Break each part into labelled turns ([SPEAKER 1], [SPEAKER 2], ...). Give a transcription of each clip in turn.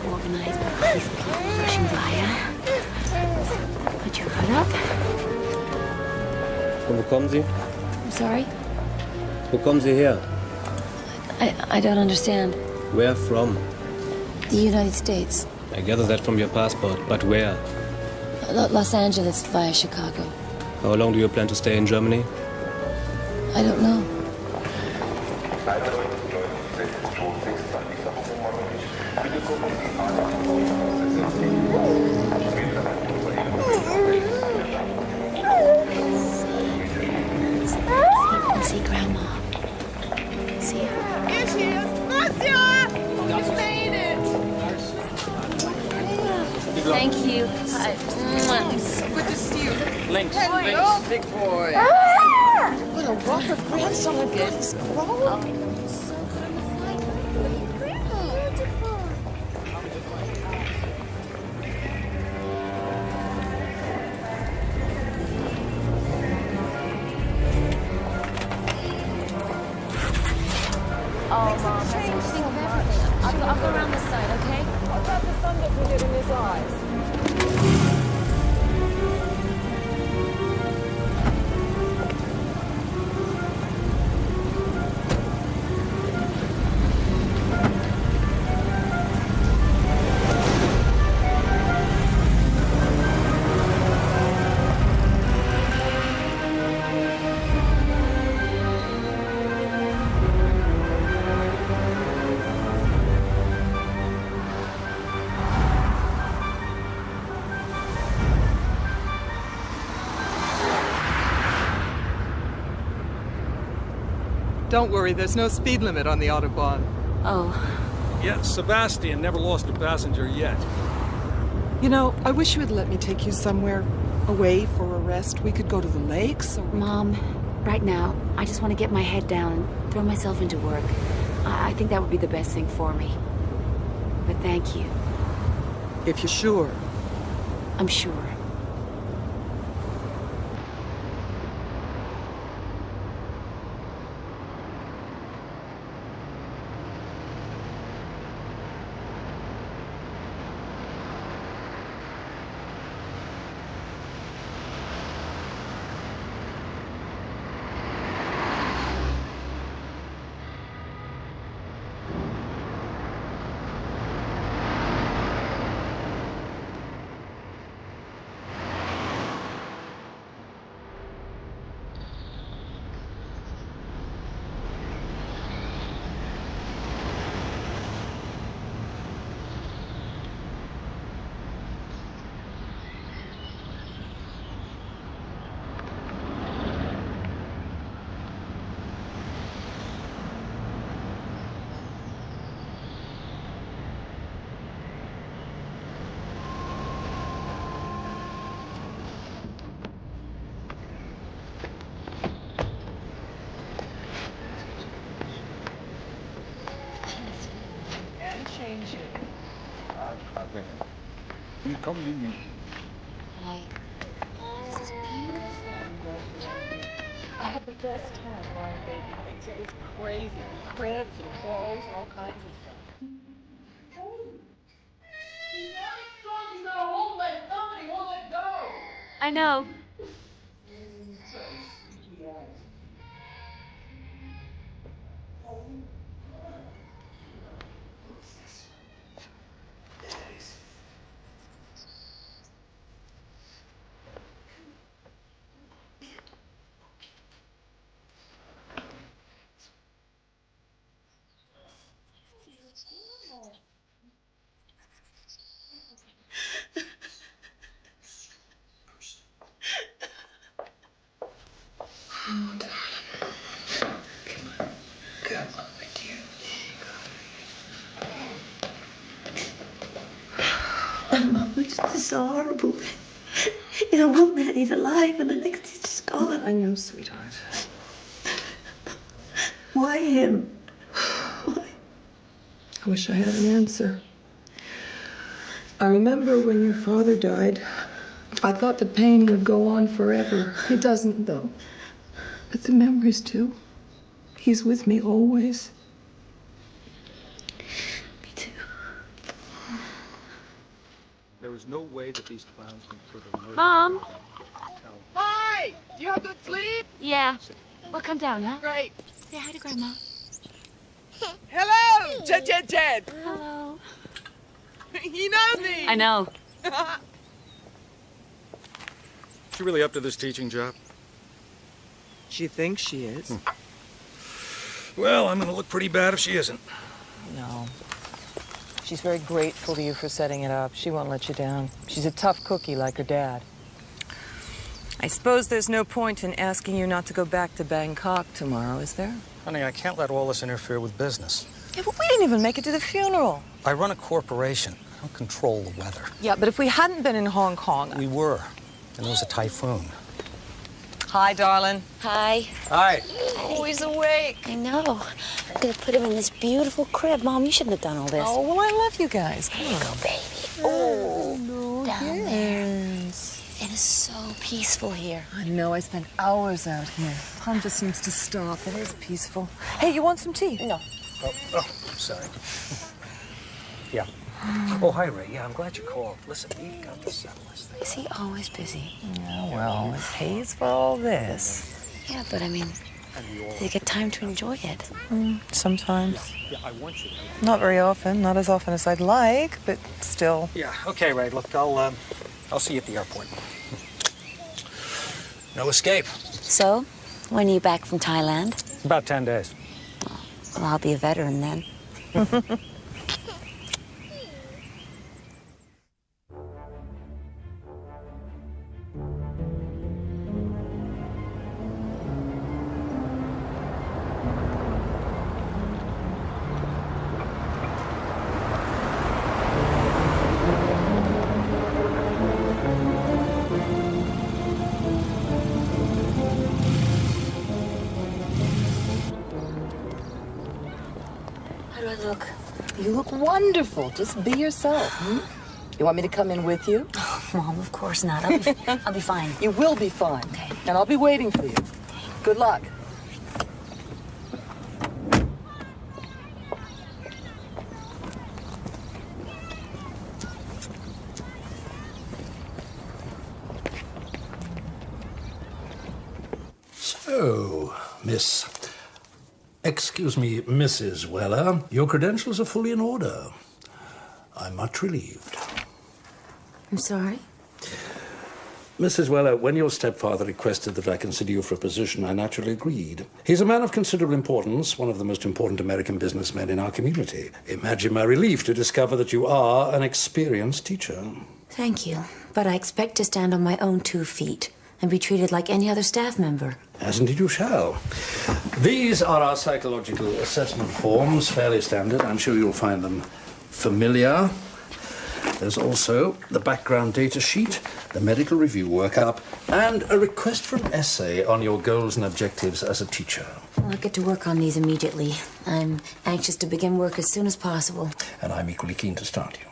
[SPEAKER 1] organized by these people rushing by, huh? Put your foot up.
[SPEAKER 2] Und wo kommen Sie?
[SPEAKER 1] I'm sorry?
[SPEAKER 2] Wo kommen Sie her?
[SPEAKER 1] I don't understand.
[SPEAKER 2] Where from?
[SPEAKER 1] The United States.
[SPEAKER 2] I gather that from your passport, but where?
[SPEAKER 1] Los Angeles via Chicago.
[SPEAKER 2] How long do you plan to stay in Germany?
[SPEAKER 1] I don't know. See Grandma. See her.
[SPEAKER 3] Here she is. Marcia! You made it!
[SPEAKER 1] Thank you. Hi.
[SPEAKER 3] Good to see you.
[SPEAKER 4] Links.
[SPEAKER 3] Hello, big boy. What a rock of grandson of goodness.
[SPEAKER 1] Oh, Mom, that's what you think of everything. I'll go around this side, okay?
[SPEAKER 3] What about the sun doesn't get in his eyes?
[SPEAKER 5] Don't worry, there's no speed limit on the Autobahn.
[SPEAKER 1] Oh.
[SPEAKER 4] Yeah, Sebastian never lost a passenger yet.
[SPEAKER 5] You know, I wish you would let me take you somewhere away for a rest. We could go to the lakes or...
[SPEAKER 1] Mom, right now, I just want to get my head down and throw myself into work. I think that would be the best thing for me. But thank you.
[SPEAKER 5] If you're sure.
[SPEAKER 1] I'm sure.
[SPEAKER 4] You come with me.
[SPEAKER 1] Hi. This is beautiful.
[SPEAKER 3] I had the best time buying baby things. It was crazy. Cribs and clothes and all kinds of stuff. He's very strong. He's got a whole leg up and he won't let go.
[SPEAKER 1] I know.
[SPEAKER 6] Mum, it's just so horrible. You know, one minute he's alive and the next he's just gone.
[SPEAKER 7] I know, sweetheart.
[SPEAKER 6] Why him? Why?
[SPEAKER 7] I wish I had an answer. I remember when your father died, I thought the pain would go on forever. It doesn't, though. But the memories do. He's with me always.
[SPEAKER 6] Me too.
[SPEAKER 4] is no way that these clowns can put a murder.
[SPEAKER 1] Mom?
[SPEAKER 3] Hi! Do you have good sleep?
[SPEAKER 1] Yeah. Well, come down, huh?
[SPEAKER 3] Great.
[SPEAKER 1] Say hi to Grandma.
[SPEAKER 3] Hello, Jed.
[SPEAKER 1] Hello.
[SPEAKER 3] You know me.
[SPEAKER 1] I know.
[SPEAKER 4] She really up to this teaching job?
[SPEAKER 5] She thinks she is.
[SPEAKER 4] Well, I'm gonna look pretty bad if she isn't.
[SPEAKER 8] No. She's very grateful to you for setting it up. She won't let you down. She's a tough cookie like her dad. I suppose there's no point in asking you not to go back to Bangkok tomorrow, is there?
[SPEAKER 9] Honey, I can't let all this interfere with business.
[SPEAKER 8] Yeah, but we didn't even make it to the funeral.
[SPEAKER 9] I run a corporation. I don't control the weather.
[SPEAKER 8] Yeah, but if we hadn't been in Hong Kong...
[SPEAKER 9] We were, and there was a typhoon.
[SPEAKER 8] Hi, darling.
[SPEAKER 6] Hi.
[SPEAKER 9] Hi.
[SPEAKER 8] Always awake.
[SPEAKER 6] I know. I'm gonna put him in this beautiful crib. Mom, you shouldn't have done all this.
[SPEAKER 8] Oh, well, I love you guys. Come on.
[SPEAKER 6] Go, baby.
[SPEAKER 8] Oh, no,
[SPEAKER 6] Down there. It is so peaceful here.
[SPEAKER 8] I know, I spent hours out here. Time just seems to stop. It is peaceful. Hey, you want some tea?
[SPEAKER 6] No.
[SPEAKER 9] Oh, sorry. Yeah. Oh, hi, Ray. Yeah, I'm glad you called. Listen, we've got to settle this thing.
[SPEAKER 6] Is he always busy?
[SPEAKER 8] Yeah, well, it pays for all this.
[SPEAKER 6] Yeah, but I mean, do you get time to enjoy it?
[SPEAKER 8] Sometimes.
[SPEAKER 9] Yeah, I want you to.
[SPEAKER 8] Not very often. Not as often as I'd like, but still.
[SPEAKER 9] Yeah, okay, Ray. Look, I'll see you at the airport. No escape.
[SPEAKER 6] So, when are you back from Thailand?
[SPEAKER 9] About 10 days.
[SPEAKER 6] Well, I'll be a veteran then. How do I look?
[SPEAKER 8] You look wonderful. Just be yourself. You want me to come in with you?
[SPEAKER 6] Mom, of course not. I'll be fine.
[SPEAKER 8] You will be fine.
[SPEAKER 6] Okay.
[SPEAKER 8] And I'll be waiting for you. Good luck.
[SPEAKER 10] So, Mrs. Weller, your credentials are fully in order. I'm much relieved.
[SPEAKER 6] I'm sorry?
[SPEAKER 10] Mrs. Weller, when your stepfather requested that I consider you for a position, I naturally agreed. He's a man of considerable importance, one of the most important American businessmen in our community. Imagine my relief to discover that you are an experienced teacher.
[SPEAKER 6] Thank you. But I expect to stand on my own 2 feet and be treated like any other staff member.
[SPEAKER 10] As indeed you shall. These are our psychological assessment forms, fairly standard. I'm sure you'll find them familiar. There's also the background data sheet, the medical review workup, and a request for an essay on your goals and objectives as a teacher.
[SPEAKER 6] Well, I'll get to work on these immediately. I'm anxious to begin work as soon as possible.
[SPEAKER 10] And I'm equally keen to start you.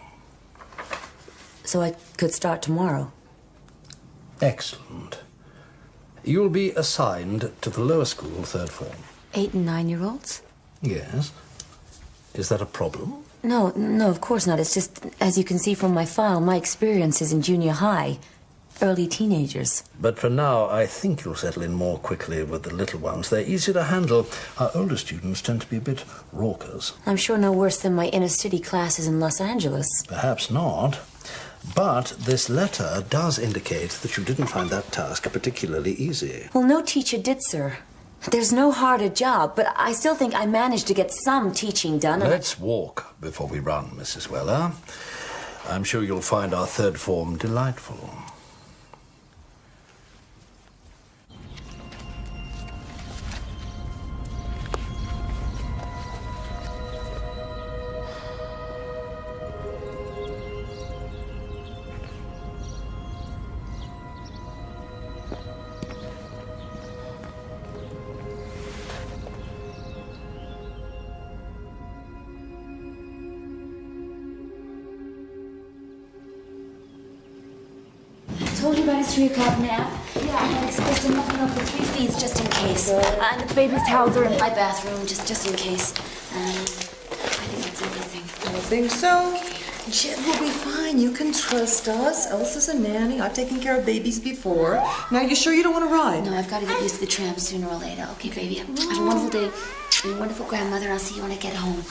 [SPEAKER 6] So I could start tomorrow.
[SPEAKER 10] Excellent. You'll be assigned to the lower school, 3rd form.
[SPEAKER 6] 8 and 9-year-olds?
[SPEAKER 10] Yes. Is that a problem?
[SPEAKER 6] No, of course not. It's just, as you can see from my file, my experience is in junior high, early teenagers.
[SPEAKER 10] But for now, I think you'll settle in more quickly with the little ones. They're easier to handle. Our older students tend to be a bit raucous.
[SPEAKER 6] I'm sure no worse than my inner-city classes in Los Angeles.
[SPEAKER 10] Perhaps not. But this letter does indicate that you didn't find that task particularly easy.
[SPEAKER 6] Well, no teacher did, sir. There's no harder job, but I still think I managed to get some teaching done.
[SPEAKER 10] Let's walk before we run, Mrs. Weller. I'm sure you'll find our 3rd form delightful.
[SPEAKER 1] Told you about his 3 o'clock nap. Yeah, I had expressed enough milk for 3 feeds just in case. And the baby's towels are in my bathroom just in case. And I think that's everything.
[SPEAKER 8] I think so.
[SPEAKER 7] Jed will be fine. You can trust us. Elsa's a nanny. I've taken care of babies before. Now, you sure you don't want to ride?
[SPEAKER 1] No, I've got to get used to the tram sooner or later. Okay, baby. Have a wonderful day. You're a wonderful grandmother. I'll see you when I get home.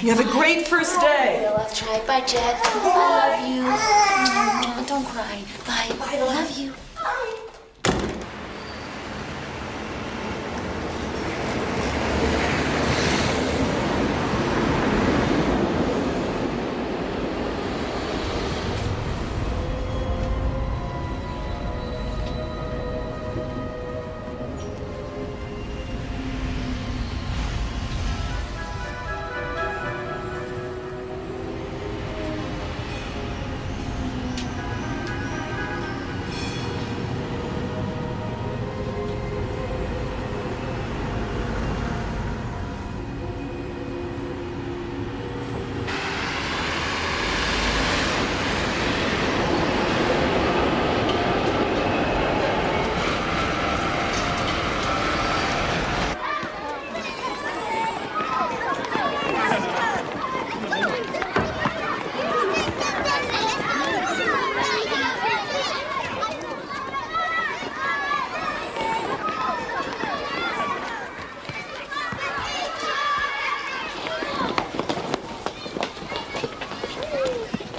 [SPEAKER 7] You have a great first day.
[SPEAKER 1] I'll try. Bye, Jed. I love you. Don't cry. Bye. I love you.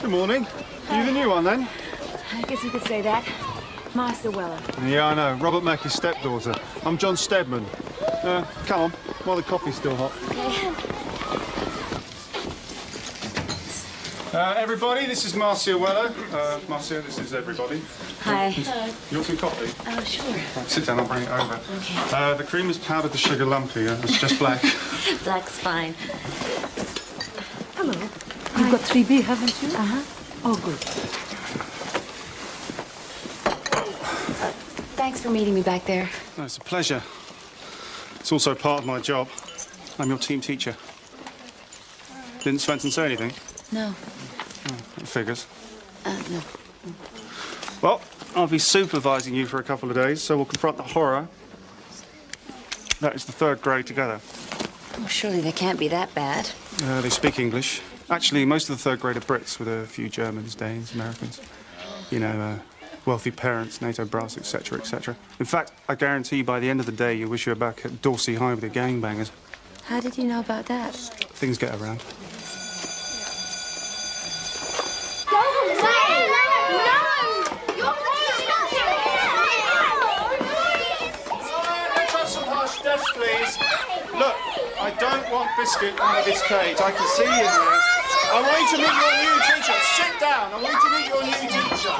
[SPEAKER 11] Good morning. You the new one, then?
[SPEAKER 1] I guess you could say that. Master Weller.
[SPEAKER 11] Yeah, I know. Robert Mackey's stepdaughter. I'm John Stedman. Come on, while the coffee's still hot.
[SPEAKER 1] Okay.
[SPEAKER 11] Everybody, this is Marcia Weller. Marcia, this is everybody.
[SPEAKER 1] Hi.
[SPEAKER 11] You want some coffee?
[SPEAKER 1] Oh, sure.
[SPEAKER 11] Right, sit down, I'll bring it over.
[SPEAKER 1] Okay.
[SPEAKER 11] The cream is powdered to sugar lumpy. It's just black.
[SPEAKER 1] Black's fine.
[SPEAKER 3] Hello. You've got 3B, haven't you?
[SPEAKER 1] Uh-huh.
[SPEAKER 3] Oh, good.
[SPEAKER 1] Thanks for meeting me back there.
[SPEAKER 11] No, it's a pleasure. It's also part of my job. I'm your team teacher. Didn't Svensson say anything?
[SPEAKER 1] No.
[SPEAKER 11] Oh, it figures.
[SPEAKER 1] No.
[SPEAKER 11] Well, I'll be supervising you for a couple of days, so we'll confront the horror. That is the third grade together.
[SPEAKER 1] Oh, surely they can't be that bad.
[SPEAKER 11] They speak English. Actually, most of the third grade are Brits, with a few Germans, Danes, Americans. You know, wealthy parents, NATO brass, etc., etc. In fact, I guarantee by the end of the day, you wish you were back at Dorsey High with the gangbangers.
[SPEAKER 1] How did you know about that?
[SPEAKER 11] Things get around. Let's have some hush deaths, please. Look, I don't want Biscuit out of this cage. I can see you there. I want you to meet your new teacher. Sit down. I want you to meet your new teacher.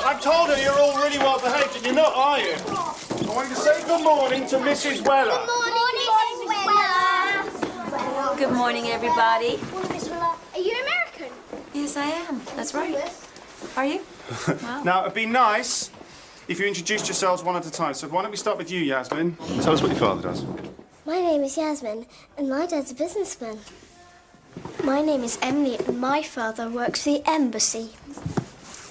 [SPEAKER 11] I've told her you're all really well behaved, and you're not, are you? I want you to say good morning to Mrs. Weller.
[SPEAKER 12] Good morning, Mrs. Weller.
[SPEAKER 1] Good morning, everybody.
[SPEAKER 12] Miss Weller, are you American?
[SPEAKER 1] Yes, I am. That's right. Are you? Wow.
[SPEAKER 11] Now, it'd be nice if you introduced yourselves one at a time. So why don't we start with you, Yasmin? Tell us what your father does.
[SPEAKER 12] My name is Yasmin, and my dad's a businessman. My name is Emily, and my father works for the embassy.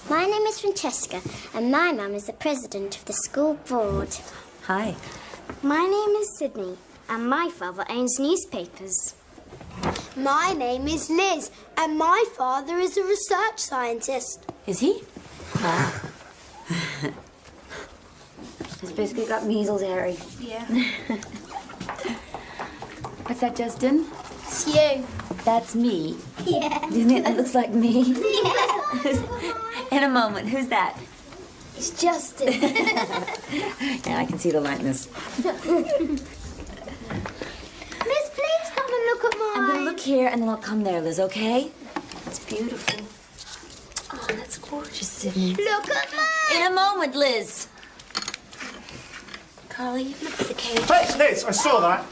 [SPEAKER 12] My name is Francesca, and my mum is the president of the school board.
[SPEAKER 1] Hi.
[SPEAKER 12] My name is Sydney, and my father owns newspapers. My name is Liz, and my father is a research scientist.
[SPEAKER 1] Is he? Wow. He's basically got measles, Harry.
[SPEAKER 12] Yeah.
[SPEAKER 1] What's that, Justin?
[SPEAKER 12] It's you.
[SPEAKER 1] That's me.
[SPEAKER 12] Yeah.
[SPEAKER 1] Do you think that looks like me?
[SPEAKER 12] Yeah.
[SPEAKER 1] In a moment. Who's that?
[SPEAKER 12] It's Justin.
[SPEAKER 1] Yeah, I can see the likeness.
[SPEAKER 12] Miss, please come and look at mine.
[SPEAKER 1] I'm gonna look here and then I'll come there, Liz, okay? It's beautiful. Oh, that's gorgeous, Sydney.
[SPEAKER 12] Look at mine.
[SPEAKER 1] In a moment, Liz. Carly, look at the cage.
[SPEAKER 11] Hey, Liz, I saw that.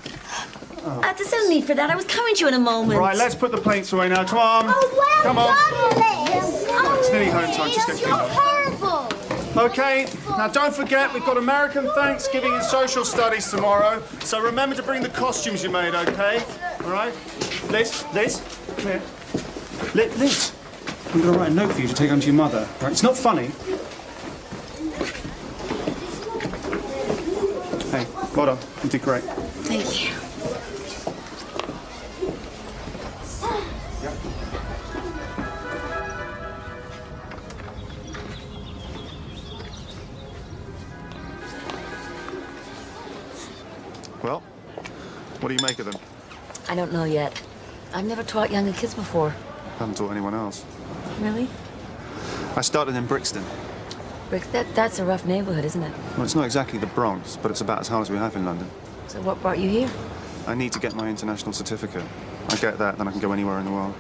[SPEAKER 1] There's no need for that. I was coming to you in a moment.
[SPEAKER 11] Right, let's put the plates away now. Come on.
[SPEAKER 12] Oh, well
[SPEAKER 11] Come on.
[SPEAKER 12] done, Liz. Oh,
[SPEAKER 11] It's nearly home time. Just get
[SPEAKER 12] Liz, you're
[SPEAKER 11] cleaned up.
[SPEAKER 12] horrible.
[SPEAKER 11] Okay, now don't forget, we've got American Thanksgiving and social studies tomorrow, so remember to bring the costumes you made, okay? All right? Liz, come here. Liz, I'm going to write a note for you to take home to your mother, right? It's not funny. Hey, well done. You did great.
[SPEAKER 1] Thank you.
[SPEAKER 11] What do you make of them?
[SPEAKER 1] I don't know yet. I've never taught younger kids before.
[SPEAKER 11] Haven't taught anyone else.
[SPEAKER 1] Really?
[SPEAKER 11] I started in Brixton.
[SPEAKER 1] That's a rough neighborhood, isn't it?
[SPEAKER 11] Well, it's not exactly the Bronx, but it's about as hard as we have in London.
[SPEAKER 1] So what brought you here?
[SPEAKER 11] I need to get my international certificate. I get that, then I can go anywhere in the world.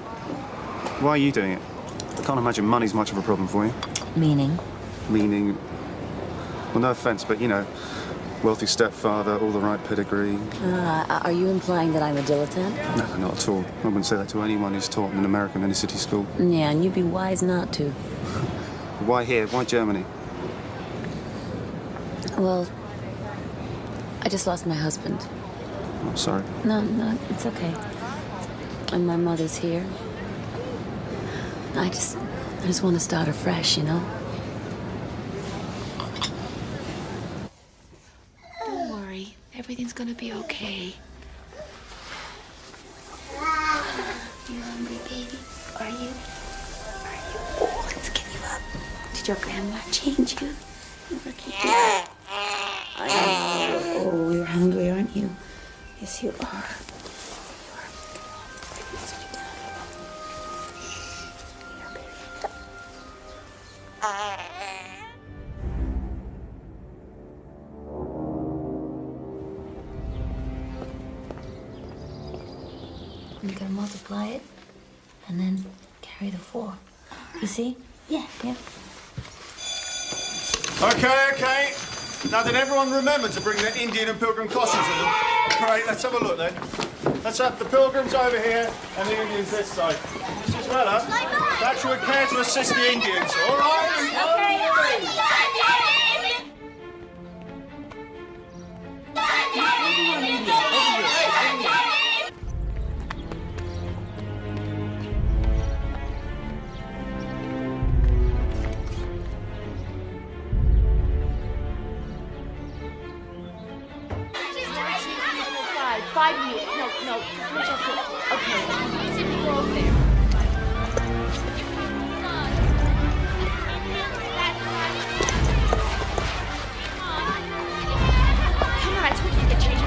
[SPEAKER 11] Why are you doing it? I can't imagine money's much of a problem for you.
[SPEAKER 1] Meaning?
[SPEAKER 11] Meaning... Well, no offense, but, you know, wealthy stepfather, all the right pedigree.
[SPEAKER 1] Are you implying that I'm a dilettante?
[SPEAKER 11] No, not at all. I wouldn't say that to anyone who's taught in an American inner-city school.
[SPEAKER 1] Yeah, and you'd be wise not to.
[SPEAKER 11] Why here? Why Germany?
[SPEAKER 1] Well, I just lost my husband.
[SPEAKER 11] I'm sorry.
[SPEAKER 1] No, it's okay. And my mother's here. I just want to start afresh, you know? Don't worry. Everything's gonna be okay.
[SPEAKER 12] You hungry, baby? Are you?
[SPEAKER 1] Oh, let's get you up. Did your grandma change you? Oh, you're hungry, aren't you? Yes, you are. You gotta multiply it, and then carry the 4. You see? Yeah.
[SPEAKER 11] Okay. Now, did everyone remember to bring their Indian and Pilgrim costumes with them? Great, let's have a look then. Let's have the Pilgrims over here and the Indians this side. Mrs. Weller, perhaps you would care to assist the Indians, all right?
[SPEAKER 1] No, Francesca. Okay. Sydney, go over there. Come on, I told you to get changed.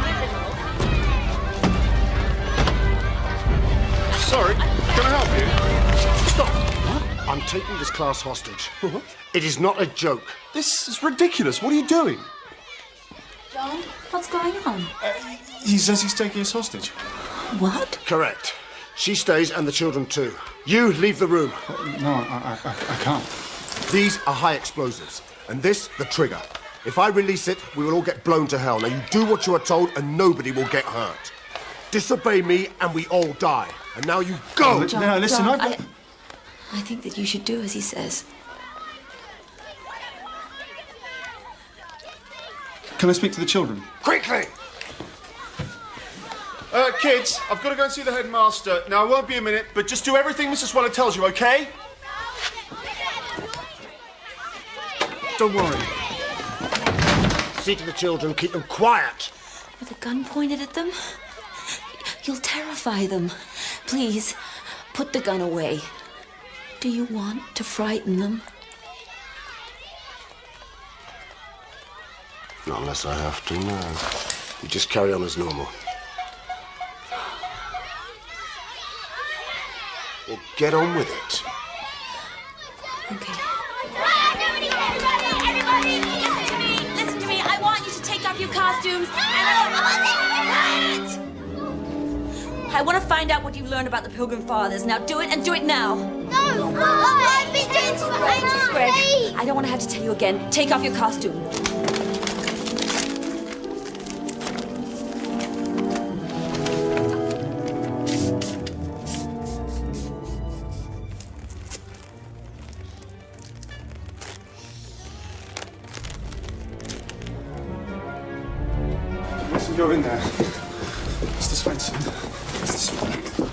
[SPEAKER 11] Sorry, can I help you?
[SPEAKER 13] Stop! What? I'm taking this class hostage. It is not a joke.
[SPEAKER 11] This is ridiculous. What are you doing?
[SPEAKER 1] John, what's going on?
[SPEAKER 11] He says he's taking us hostage.
[SPEAKER 1] What?
[SPEAKER 13] Correct. She stays and the children too. You leave the room.
[SPEAKER 11] No, I can't.
[SPEAKER 13] These are high explosives, and this, the trigger. If I release it, we will all get blown to hell. Now you do what you are told and nobody will get hurt. Disobey me and we all die. And now you go!
[SPEAKER 1] John,
[SPEAKER 11] now, listen,
[SPEAKER 1] John, I think that you should do as he says.
[SPEAKER 11] Can I speak to the children?
[SPEAKER 13] Quickly!
[SPEAKER 11] Kids, I've got to go and see the headmaster. Now, it won't be a minute, but just do everything Mrs. Weller tells you, okay?
[SPEAKER 13] Don't worry. See to the children, keep them quiet.
[SPEAKER 1] With a gun pointed at them? You'll terrify them. Please, put the gun away. Do you want to frighten them?
[SPEAKER 13] Not unless I have to, no. You just carry on as normal. Well, get on with it.
[SPEAKER 1] Okay.
[SPEAKER 14] Everybody, listen to me. I want you to take off your costumes.
[SPEAKER 1] I want to find out what you've learned about the Pilgrim Fathers. Now do it, and do it now.
[SPEAKER 12] No! I've been doing this for ages.
[SPEAKER 1] Greg, I don't want to have to tell you again. Take off your costume.
[SPEAKER 11] Listen, you're in there. Mr. Spencer. Mr. Spencer.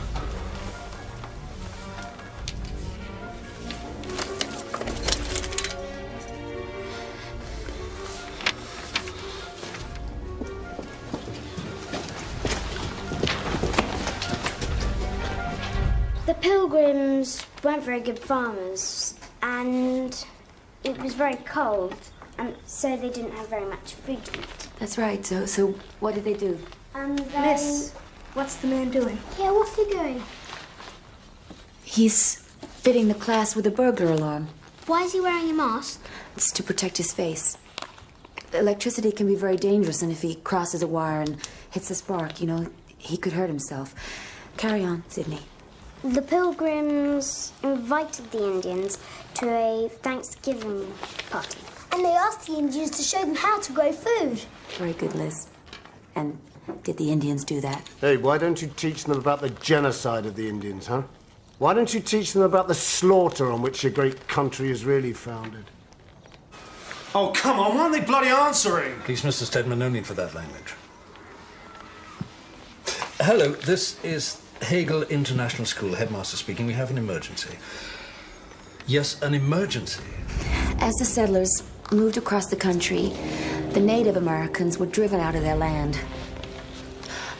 [SPEAKER 12] The Pilgrims weren't very good farmers, and it was very cold, and so they didn't have very much food to eat.
[SPEAKER 1] That's right. So what did they do?
[SPEAKER 12] And then...
[SPEAKER 15] Miss, what's the man doing?
[SPEAKER 12] Yeah, what's he doing?
[SPEAKER 1] He's fitting the class with a burglar alarm.
[SPEAKER 12] Why is he wearing a mask?
[SPEAKER 1] It's to protect his face. Electricity can be very dangerous, and if he crosses a wire and hits a spark, you know, he could hurt himself. Carry on, Sydney.
[SPEAKER 12] The Pilgrims invited the Indians to a Thanksgiving party. And they asked the Indians to show them how to grow food.
[SPEAKER 1] Very good, Liz. And did the Indians do that?
[SPEAKER 13] Hey, why don't you teach them about the genocide of the Indians, huh? Why don't you teach them about the slaughter on which your great country is really founded?
[SPEAKER 11] Oh, come on, why aren't they bloody answering?
[SPEAKER 10] Please, Mr. Stedman, no need for that language. Hello, this is Hegel International School, headmaster speaking. We have an emergency. Yes, an emergency.
[SPEAKER 1] As the settlers moved across the country, the Native Americans were driven out of their land.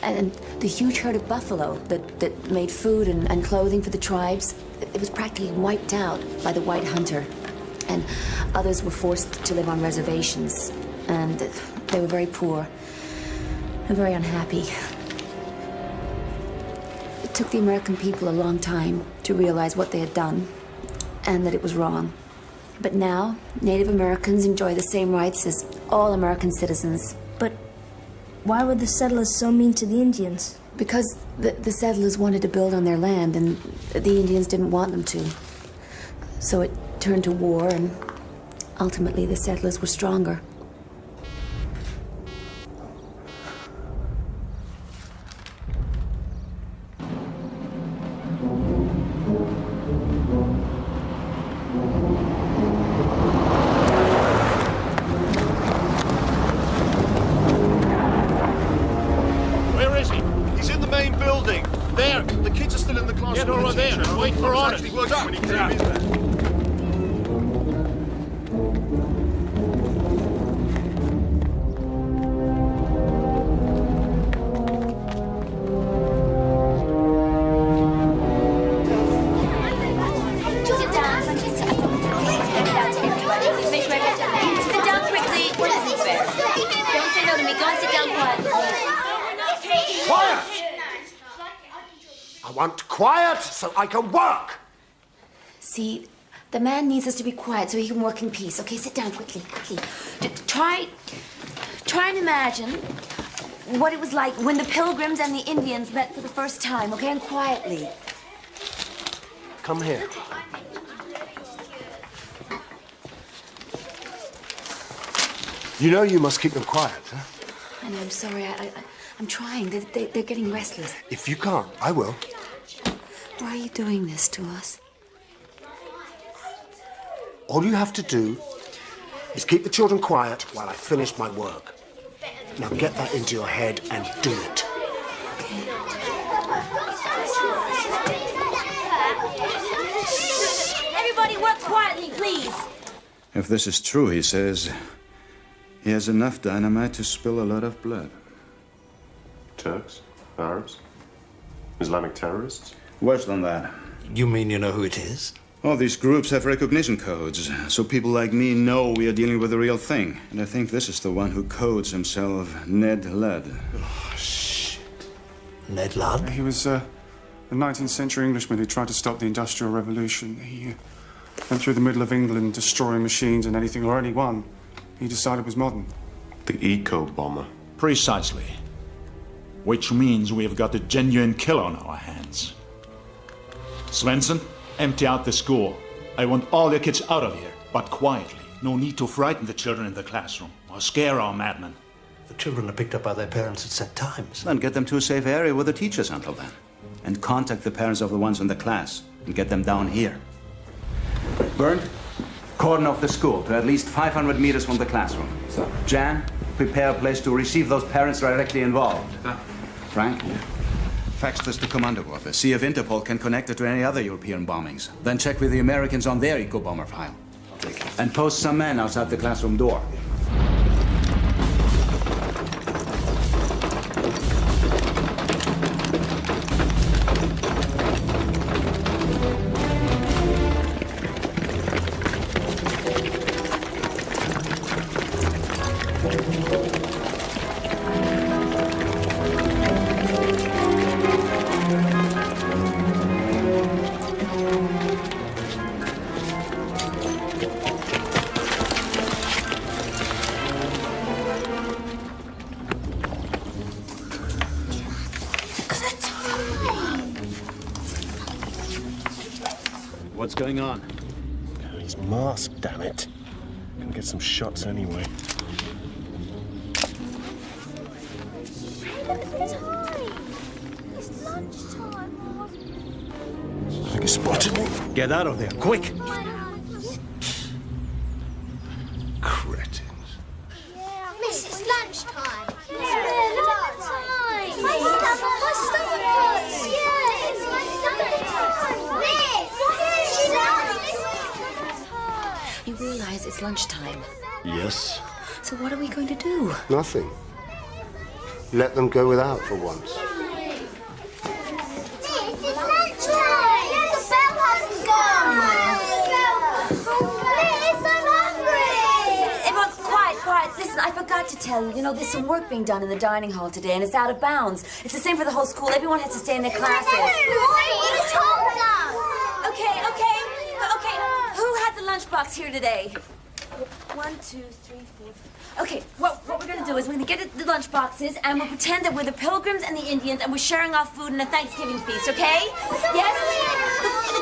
[SPEAKER 1] And the huge herd of buffalo that made food and clothing for the tribes, it was practically wiped out by the white hunter. And others were forced to live on reservations. And they were very poor and very unhappy. It took the American people a long time to realize what they had done and that it was wrong. But now, Native Americans enjoy the same rights as all American citizens.
[SPEAKER 15] But why were the settlers so mean to the Indians?
[SPEAKER 1] Because the settlers wanted to build on their land, and the Indians didn't want them to. So it turned to war, and ultimately the settlers were stronger.
[SPEAKER 11] Where is he? He's in the main building. There, the kids are still in the classroom. Get over there and wait for orders. When he came in there.
[SPEAKER 14] Sit down quickly. What isn't fair? Don't say no to me. Go and sit down quietly.
[SPEAKER 13] Quiet! I want quiet so I can work!
[SPEAKER 1] See, the man needs us to be quiet so he can work in peace. Okay, sit down quickly. Try and imagine what it was like when the Pilgrims and the Indians met for the first time, okay? And quietly.
[SPEAKER 13] Come here. You know you must keep them quiet, huh?
[SPEAKER 1] I know, I'm sorry. I'm trying. They're getting restless.
[SPEAKER 13] If you can't, I will.
[SPEAKER 1] Why are you doing this to us?
[SPEAKER 13] All you have to do is keep the children quiet while I finish my work. Now get that into your head and do it.
[SPEAKER 14] Everybody work quietly, please.
[SPEAKER 16] If this is true, he says, he has enough dynamite to spill a lot of blood.
[SPEAKER 17] Turks? Arabs? Islamic terrorists?
[SPEAKER 16] Worse than that.
[SPEAKER 10] You mean you know who it is?
[SPEAKER 16] All these groups have recognition codes, so people like me know we are dealing with the real thing. And I think this is the one who codes himself Ned Ludd.
[SPEAKER 17] Oh, shit.
[SPEAKER 10] Ned Ludd?
[SPEAKER 11] He was a 19th century Englishman who tried to stop the Industrial Revolution. He went through the middle of England destroying machines and anything or anyone he decided was modern.
[SPEAKER 17] The eco-bomber.
[SPEAKER 18] Precisely. Which means we've got a genuine killer on our hands. Svensson, empty out the school. I want all the kids out of here, but quietly. No need to frighten the children in the classroom or scare our madmen.
[SPEAKER 10] The children are picked up by their parents at set times.
[SPEAKER 16] Then get them to a safe area with the teachers until then. And contact the parents of the ones in the class and get them down here. Bernd, cordon off the school to at least 500 meters from the classroom. So, Jan, prepare a place to receive those parents directly involved. Frank? Fax this to Commando Office. See if Interpol can connect it to any other European bombings. Then check with the Americans on their eco-bomber file. And post some men outside the classroom door. What's going on?
[SPEAKER 17] He's masked, damn it. Can get some shots anyway.
[SPEAKER 12] It's lunchtime.
[SPEAKER 17] I think he spotted me.
[SPEAKER 16] Get out of there, quick!
[SPEAKER 17] Cretins.
[SPEAKER 12] Miss, it's lunchtime. Yeah, lunchtime. My stomach hurts. Yeah, it's my stomach hurts.
[SPEAKER 1] You realize it's lunchtime.
[SPEAKER 13] Yes.
[SPEAKER 1] So what are we going to do?
[SPEAKER 13] Nothing. Let them go without for once.
[SPEAKER 1] Listen, I forgot to tell you, there's some work being done in the dining hall today, and it's out of bounds. It's the same for the whole school. Everyone has to stay in their classes. Okay. Who had the lunchbox here today? 1, 2, 3, 4. Okay, what we're going to do is we're going to get the lunch boxes, and we'll pretend that we're the Pilgrims and the Indians, and we're sharing our food in a Thanksgiving feast, okay? Yes?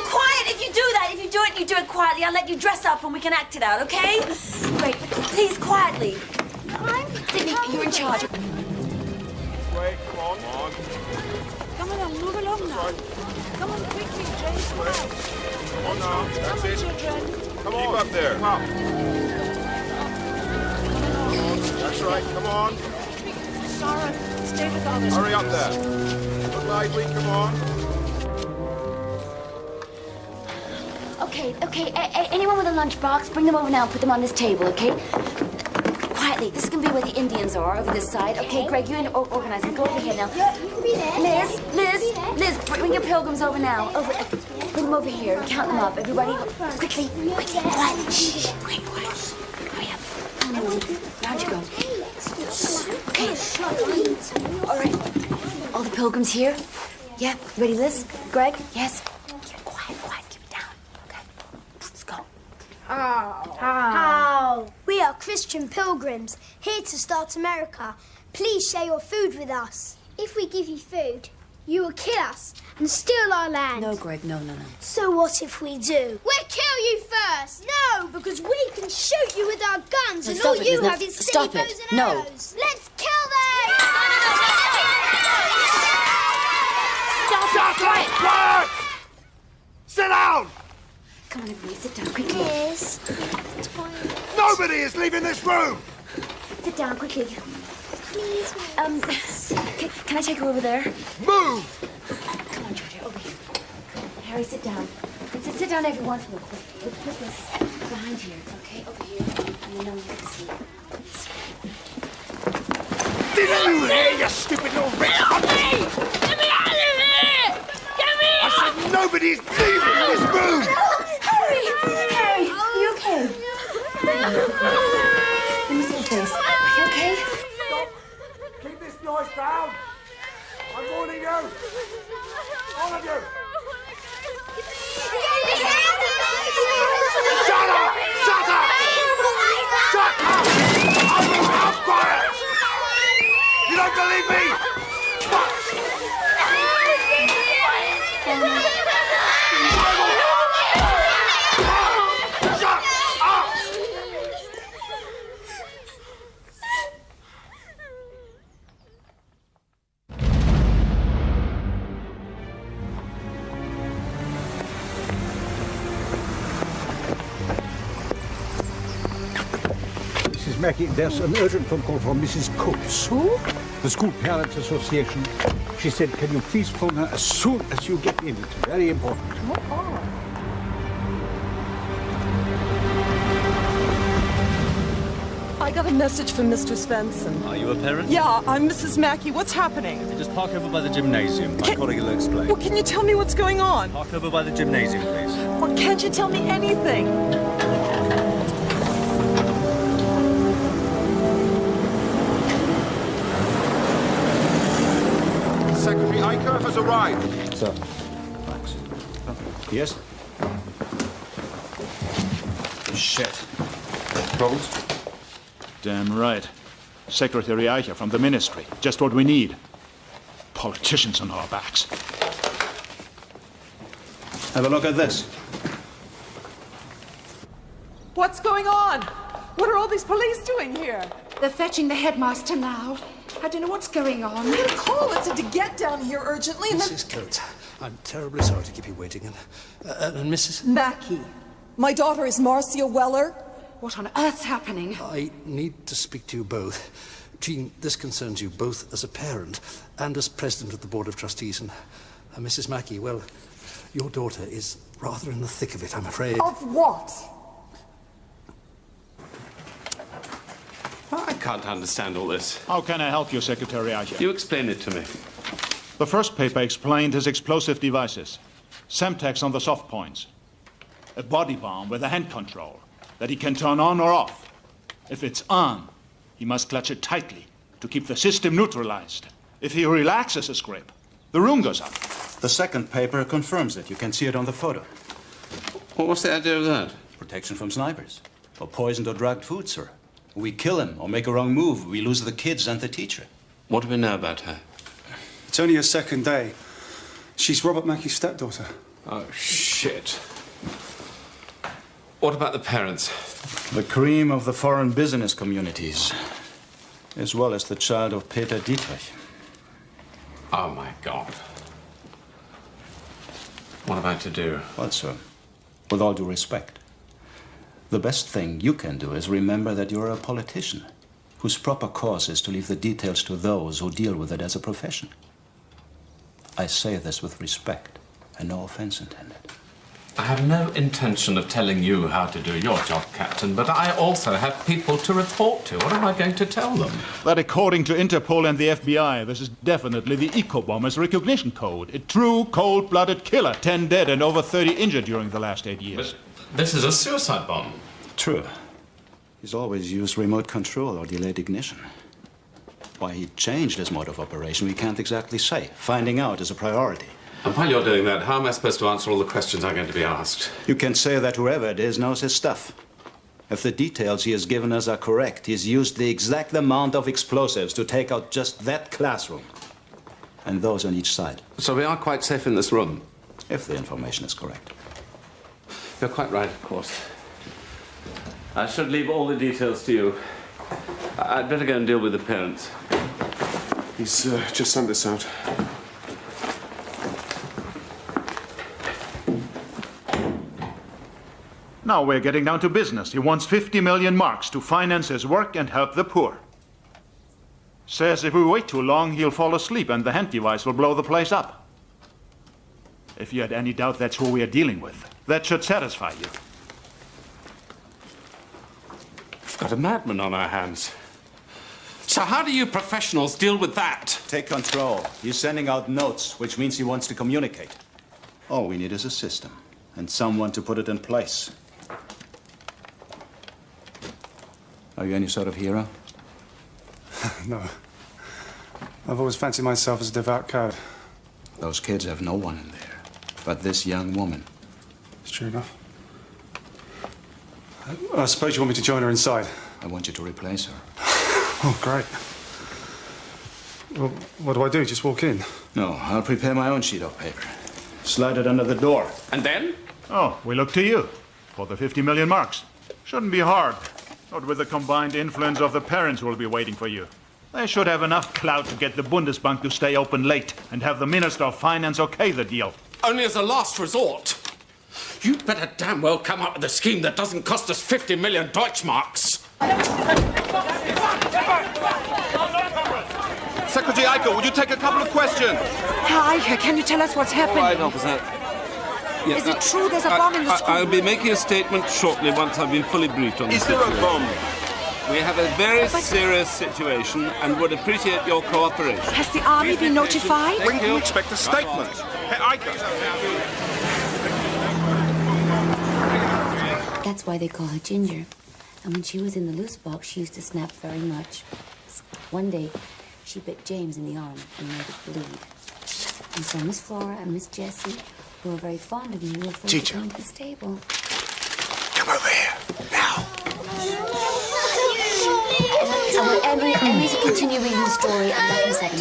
[SPEAKER 1] Quiet if you do that. If you do it, you do it quietly. I'll let you dress up and we can act it out, okay? Great. Please, quietly. Sydney, you're in charge.
[SPEAKER 11] Wait, come on.
[SPEAKER 3] Come on, move along now. Come on, quickly, James.
[SPEAKER 11] Come on now. That's it.
[SPEAKER 3] Children.
[SPEAKER 11] Come on. Keep up there. Come up. That's right. Come on.
[SPEAKER 3] Sarah, stay with others.
[SPEAKER 11] Hurry up there. Look lively. Come on.
[SPEAKER 1] Okay. Anyone with a lunchbox, bring them over now and put them on this table, okay? Quietly. This is going to be where the Indians are, over this side. Okay, Greg, you're organize them. Go over here now.
[SPEAKER 12] Yeah, you can be there.
[SPEAKER 1] Liz, bring your Pilgrims over now. Bring them over here and count them up. Everybody, quickly, quietly. Shh, quiet. Hurry up. How'd you go? Okay. All right. All the Pilgrims here? Yeah. Ready, Liz? Greg? Yes. Quiet. Keep it down. Okay. Let's go.
[SPEAKER 12] How? We are Christian pilgrims, here to start America. Please share your food with us. If we give you food, you will kill us and steal our land.
[SPEAKER 1] No, Greg, no.
[SPEAKER 12] So what if we do? We'll kill you first. No, because we can shoot you with our guns, and all you have is silly bows and arrows. Let's kill them!
[SPEAKER 11] Stop it! Quiet! Sit down!
[SPEAKER 1] Come on, everybody, sit down quickly.
[SPEAKER 12] Yes.
[SPEAKER 11] Nobody is leaving this room!
[SPEAKER 1] Sit down quickly.
[SPEAKER 12] Please.
[SPEAKER 1] Can I take her over there?
[SPEAKER 11] Move!
[SPEAKER 1] Come on, Georgia, over here. Harry, sit down. Sit down, everyone. Look, we'll put this behind here, okay? Over here. And then you can see.
[SPEAKER 11] Didn't you hear, you stupid little bitch?
[SPEAKER 3] Get me out of here! Get me out!
[SPEAKER 11] I said nobody's leaving this room!
[SPEAKER 1] Harry, are you okay? Let me see your face. You okay?
[SPEAKER 11] Stop! Keep this noise down! I'm warning you! All of you! Shut up! Shut up! Shut up! I will have quiet! You don't believe me? Fuck! Shut up!
[SPEAKER 9] Mrs. Mackey, there's an urgent phone call from Mrs. Coates. Who? The School Parents Association. She said, can you please phone her as soon as you get in? It's very important.
[SPEAKER 5] I got a message from Mr. Svensson.
[SPEAKER 19] Are you a parent?
[SPEAKER 5] Yeah, I'm Mrs. Mackey. What's happening?
[SPEAKER 19] Just park over by the gymnasium. My colleague will explain.
[SPEAKER 5] Well, can you tell me what's going on?
[SPEAKER 19] Park over by the gymnasium, please.
[SPEAKER 5] Well, can't you tell me anything?
[SPEAKER 11] Secretary Iker has arrived.
[SPEAKER 16] Sir. Thanks. Yes?
[SPEAKER 18] Shit.
[SPEAKER 17] Problems?
[SPEAKER 18] Damn right. Secretary Eicher from the ministry. Just what we need. Politicians on our backs.
[SPEAKER 16] Have a look at this.
[SPEAKER 5] What's going on? What are all these police doing here?
[SPEAKER 3] They're fetching the headmaster now. I don't know what's going on.
[SPEAKER 5] We'll call it to get down here urgently and then...
[SPEAKER 10] Mrs. Coates, I'm terribly sorry to keep you waiting. And Mrs.
[SPEAKER 5] Mackie. My daughter is Marcia Weller.
[SPEAKER 3] What on earth's happening?
[SPEAKER 10] I need to speak to you both. Jean, this concerns you both as a parent and as president of the Board of Trustees. And Mrs. Mackie, well, your daughter is rather in the thick of it, I'm afraid.
[SPEAKER 5] Of what?
[SPEAKER 20] I can't understand all this.
[SPEAKER 18] How can I help you, Secretary Asher?
[SPEAKER 20] You explain it to me.
[SPEAKER 18] The first paper explained his explosive devices. Semtex on the soft points. A body bomb with a hand control that he can turn on or off. If it's on, he must clutch it tightly to keep the system neutralized. If he relaxes his grip, the room goes up.
[SPEAKER 16] The second paper confirms it. You can see it on the photo.
[SPEAKER 20] What's the idea of that?
[SPEAKER 16] Protection from snipers. Or poisoned or drugged food, sir. We kill him or make a wrong move, we lose the kids and the teacher.
[SPEAKER 20] What do we know about her?
[SPEAKER 21] It's only her second day. She's Robert Mackie's stepdaughter.
[SPEAKER 20] Oh, shit. What about the parents?
[SPEAKER 16] The cream of the foreign business communities, as well as the child of Peter Dietrich.
[SPEAKER 20] Oh, my God. What am I to do?
[SPEAKER 16] Well, sir, with all due respect, the best thing you can do is remember that you're a politician whose proper course is to leave the details to those who deal with it as a profession. I say this with respect and no offense intended.
[SPEAKER 20] I have no intention of telling you how to do your job, Captain, but I also have people to report to. What am I going to tell them?
[SPEAKER 18] That according to Interpol and the FBI, this is definitely the Eco-Bombers Recognition Code. A true cold-blooded killer. 10 dead and over 30 injured during the last 8 years.
[SPEAKER 20] But this is a suicide bomb.
[SPEAKER 16] True. He's always used remote control or delayed ignition. Why he changed his mode of operation, we can't exactly say. Finding out is a priority.
[SPEAKER 20] And while you're doing that, how am I supposed to answer all the questions I'm going to be asked?
[SPEAKER 16] You can say that whoever it is knows his stuff. If the details he has given us are correct, he's used the exact amount of explosives to take out just that classroom. And those on each side.
[SPEAKER 20] So we are quite safe in this room?
[SPEAKER 16] If the information is correct.
[SPEAKER 20] You're quite right, of course. I should leave all the details to you. I'd better go and deal with the parents.
[SPEAKER 21] He's just sent this out.
[SPEAKER 18] Now we're getting down to business. He wants 50 million marks to finance his work and help the poor. Says if we wait too long, he'll fall asleep and the hand device will blow the place up. If you had any doubt that's who we are dealing with, that should satisfy you.
[SPEAKER 20] We've got a madman on our hands. So how do you professionals deal with that?
[SPEAKER 16] Take control. He's sending out notes, which means he wants to communicate. All we need is a system and someone to put it in place. Are you any sort of hero?
[SPEAKER 21] No. I've always fancied myself as a devout coward.
[SPEAKER 16] Those kids have no one in there but this young woman.
[SPEAKER 21] It's true enough. I suppose you want me to join her inside?
[SPEAKER 16] I want you to replace her.
[SPEAKER 21] Oh, great. Well, what do I do? Just walk in?
[SPEAKER 16] No, I'll prepare my own sheet of paper. Slide it under the door.
[SPEAKER 20] And then?
[SPEAKER 18] Oh, we look to you for the 50 million marks. Shouldn't be hard. Not with the combined influence of the parents who will be waiting for you. They should have enough clout to get the Bundesbank to stay open late and have the Minister of Finance okay the deal.
[SPEAKER 20] Only as a last resort. You'd better damn well come up with a scheme that doesn't cost us 50 million Deutschmarks.
[SPEAKER 22] Secretary Eichel, would you take a couple of questions?
[SPEAKER 3] Herr Eicher, can you tell us what's happening?
[SPEAKER 22] All right, officer.
[SPEAKER 3] Is it true there's a bomb in the school?
[SPEAKER 22] I'll be making a statement shortly once I've been fully briefed on the situation. Is there a bomb? We have a very serious situation and would appreciate your cooperation.
[SPEAKER 3] Has the army been notified?
[SPEAKER 22] When can you expect a statement? Herr Eichel.
[SPEAKER 1] That's why they call her Ginger. And when she was in the loose box, she used to snap very much. One day, she bit James in the arm and made it bleed. And so Miss Flora and Miss Jessie, who were very fond of me, were afraid to go into the stable.
[SPEAKER 22] Come over here, now.
[SPEAKER 1] I want Emily to continue reading the story. I'm back in a second.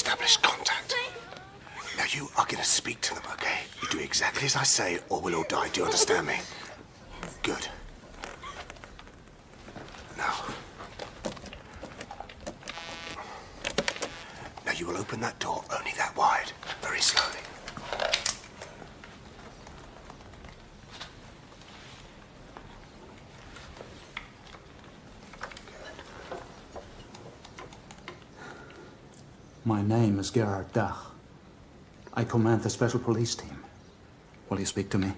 [SPEAKER 13] established contact. Now you are going to speak to them, okay? You do exactly as I say, or we'll all die. Do you understand me? Good. Now you will open that door only that wide, very slowly.
[SPEAKER 16] My name is Gerard Dach. I command the special police team. Will you speak to me?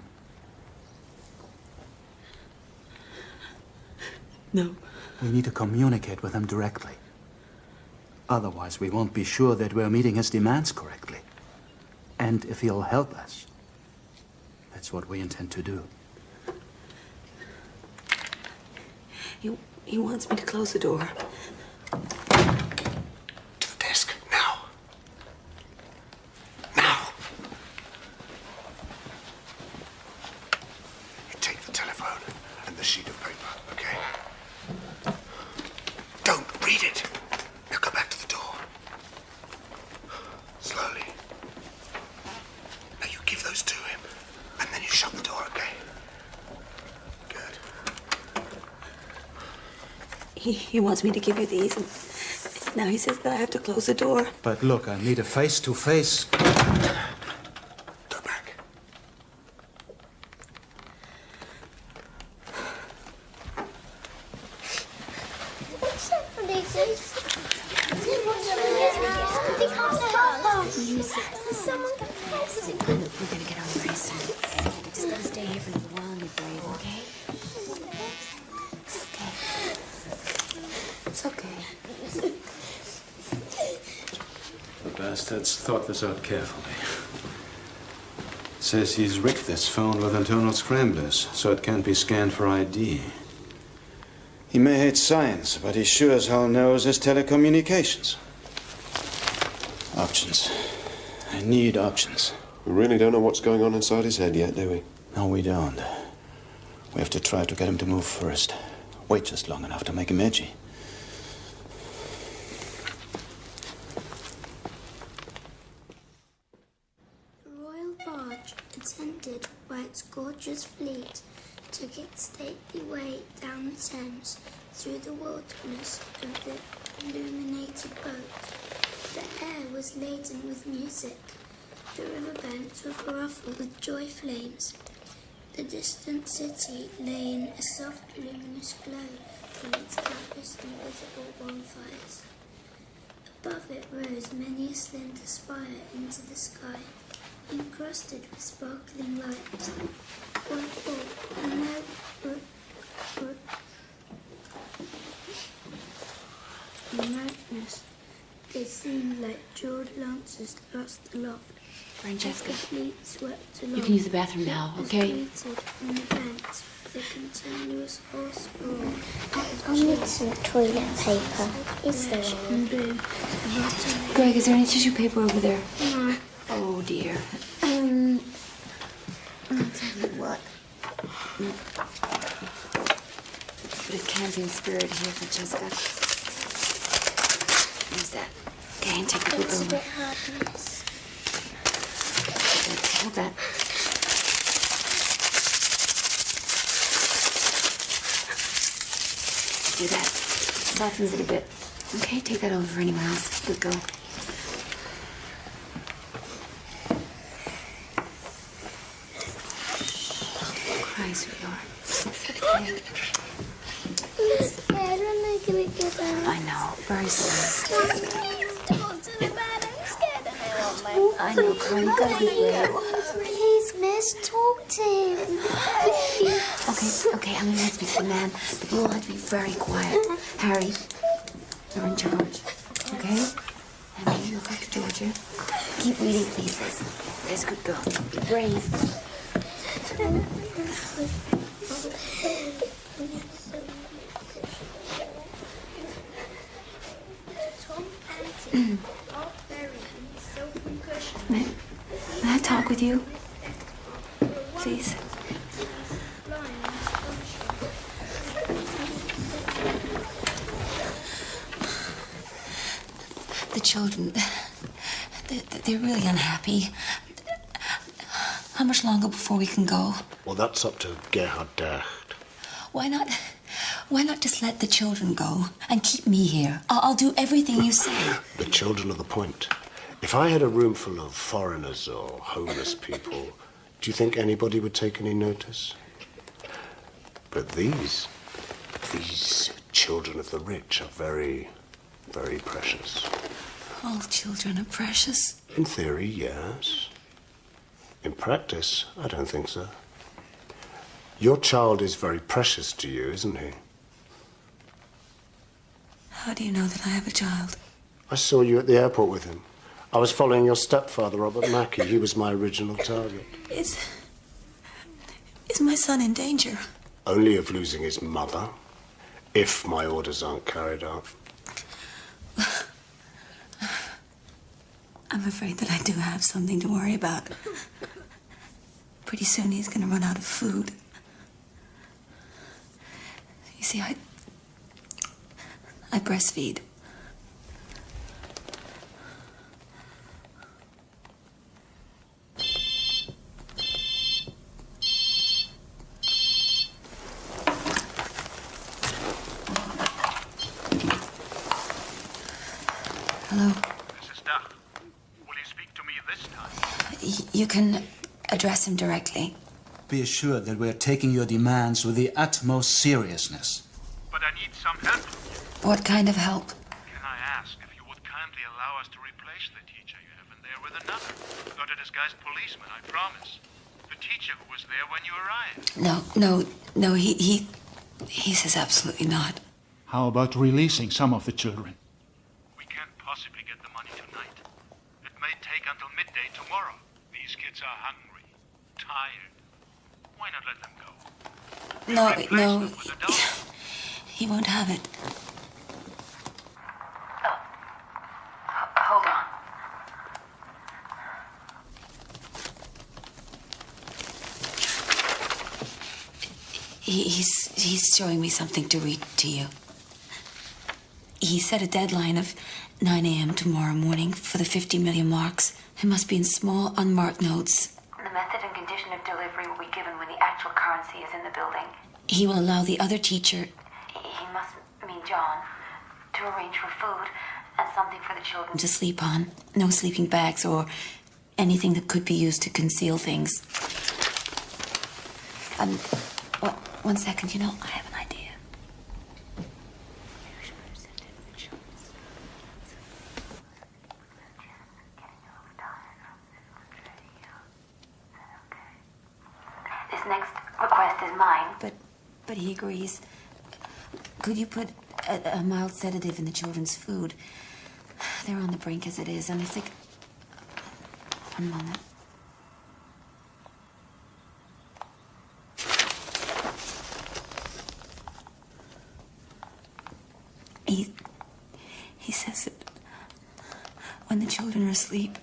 [SPEAKER 6] No.
[SPEAKER 16] We need to communicate with him directly. Otherwise, we won't be sure that we're meeting his demands correctly. And if he'll help us, that's what we intend to do.
[SPEAKER 6] He wants me to close the door.
[SPEAKER 13] To the desk, now. Now! You take the telephone and the sheet of paper, okay? Don't read it! Now go back to the door. Slowly. Now you give those to him, and then you shut the door, okay? Good.
[SPEAKER 6] He wants me to give you these, and now he says that I have to close the door.
[SPEAKER 16] But look, I need a face-to-face.
[SPEAKER 13] Go back.
[SPEAKER 1] We're gonna get on very soon. You just gotta stay here for a little while and be brave, okay? It's okay. It's okay.
[SPEAKER 16] The bastards thought this out carefully. Says he's rigged this phone with internal scramblers, so it can't be scanned for ID. He may hate science, but he sure as hell knows his telecommunications. Options. I need options.
[SPEAKER 17] We really don't know what's going on inside his head yet, do we?
[SPEAKER 16] No, we don't. We have to try to get him to move first. Wait just long enough to make him edgy.
[SPEAKER 12] The royal barge, attended by its gorgeous fleet, took its stately way down the Thames through the wilderness of the illuminated boat. The air was laden with music. The riverbanks were ruffled with joy flames. The distant city lay in a soft, luminous glow from its countless invisible bonfires. Above it rose many a slender spire into the sky, encrusted with sparkling lights. And their brightness, they seemed like jeweled lances thrust aloft.
[SPEAKER 1] Francesca,
[SPEAKER 12] You
[SPEAKER 1] can use the bathroom now, okay?
[SPEAKER 12] From the banks, the continuous hoarse roar. I'll need some toilet paper. Is there one?
[SPEAKER 1] Greg, is there any tissue paper over there?
[SPEAKER 12] No.
[SPEAKER 1] Oh, dear.
[SPEAKER 12] I'll tell you what.
[SPEAKER 1] But it can't be in spirit here, Francesca. Use that. Okay, and take the book
[SPEAKER 12] It's a
[SPEAKER 1] over.
[SPEAKER 12] bit hard.
[SPEAKER 1] Hold that. Do that. Softens it a bit. Okay, take that over for anyone else. Good go. Cry, sweetheart. It's okay.
[SPEAKER 12] I'm scared when I get out.
[SPEAKER 1] I know. Very soon.
[SPEAKER 12] Talk to the man. I'm scared and I want my
[SPEAKER 1] I know, Carl. You gotta be brave.
[SPEAKER 12] Please, miss, talk to him.
[SPEAKER 1] Okay, I'm gonna speak to the man, but you all have to be very quiet. Harry, you're in charge, okay? And you look like Georgia. Keep reading, please, Liz. Liz, good girl. Be brave. May I talk with you? Please. The children, They're really unhappy. How much longer before we can go?
[SPEAKER 13] Well, that's up to Gerhard Dacht.
[SPEAKER 1] Why not just let the children go and keep me here? I'll do everything you say.
[SPEAKER 13] The children are the point. If I had a room full of foreigners or homeless people, do you think anybody would take any notice? But these children of the rich are very, very precious.
[SPEAKER 1] All children are precious.
[SPEAKER 13] In theory, yes. In practice, I don't think so. Your child is very precious to you, isn't he?
[SPEAKER 1] How do you know that I have a child?
[SPEAKER 13] I saw you at the airport with him. I was following your stepfather, Robert Mackey. He was my original target.
[SPEAKER 1] Is my son in danger?
[SPEAKER 13] Only of losing his mother, if my orders aren't carried out.
[SPEAKER 1] I'm afraid that I do have something to worry about. Pretty soon he's going to run out of food. You see, I breastfeed. Hello.
[SPEAKER 18] Mrs. Duck, will you speak to me this time?
[SPEAKER 1] You can address him directly.
[SPEAKER 16] Be assured that we're taking your demands with the utmost seriousness.
[SPEAKER 18] But I need some help.
[SPEAKER 1] What kind of help?
[SPEAKER 18] Can I ask if you would kindly allow us to replace the teacher you have in there with another? Not a disguised policeman, I promise. The teacher who was there when you arrived.
[SPEAKER 1] No, he says absolutely not.
[SPEAKER 18] How about releasing some of the children? We can't possibly get the money tonight. It may take until midday tomorrow. These kids are hungry, tired. Why not let them go?
[SPEAKER 1] No, he won't have it.
[SPEAKER 14] Hold on.
[SPEAKER 1] He's showing me something to read to you. He set a deadline of 9 a.m. tomorrow morning for the 50 million marks. It must be in small, unmarked notes.
[SPEAKER 14] The method and condition of delivery will be given when the actual currency is in the building.
[SPEAKER 1] He will allow the other teacher...
[SPEAKER 14] He must mean John to arrange for food and something for the children
[SPEAKER 1] to sleep on. No sleeping bags or anything that could be used to conceal things. One second, I have an idea.
[SPEAKER 14] This next request is mine.
[SPEAKER 1] But he agrees. Could you put a mild sedative in the children's food? They're on the brink as it is, and I think... One moment. He says that when the children are asleep,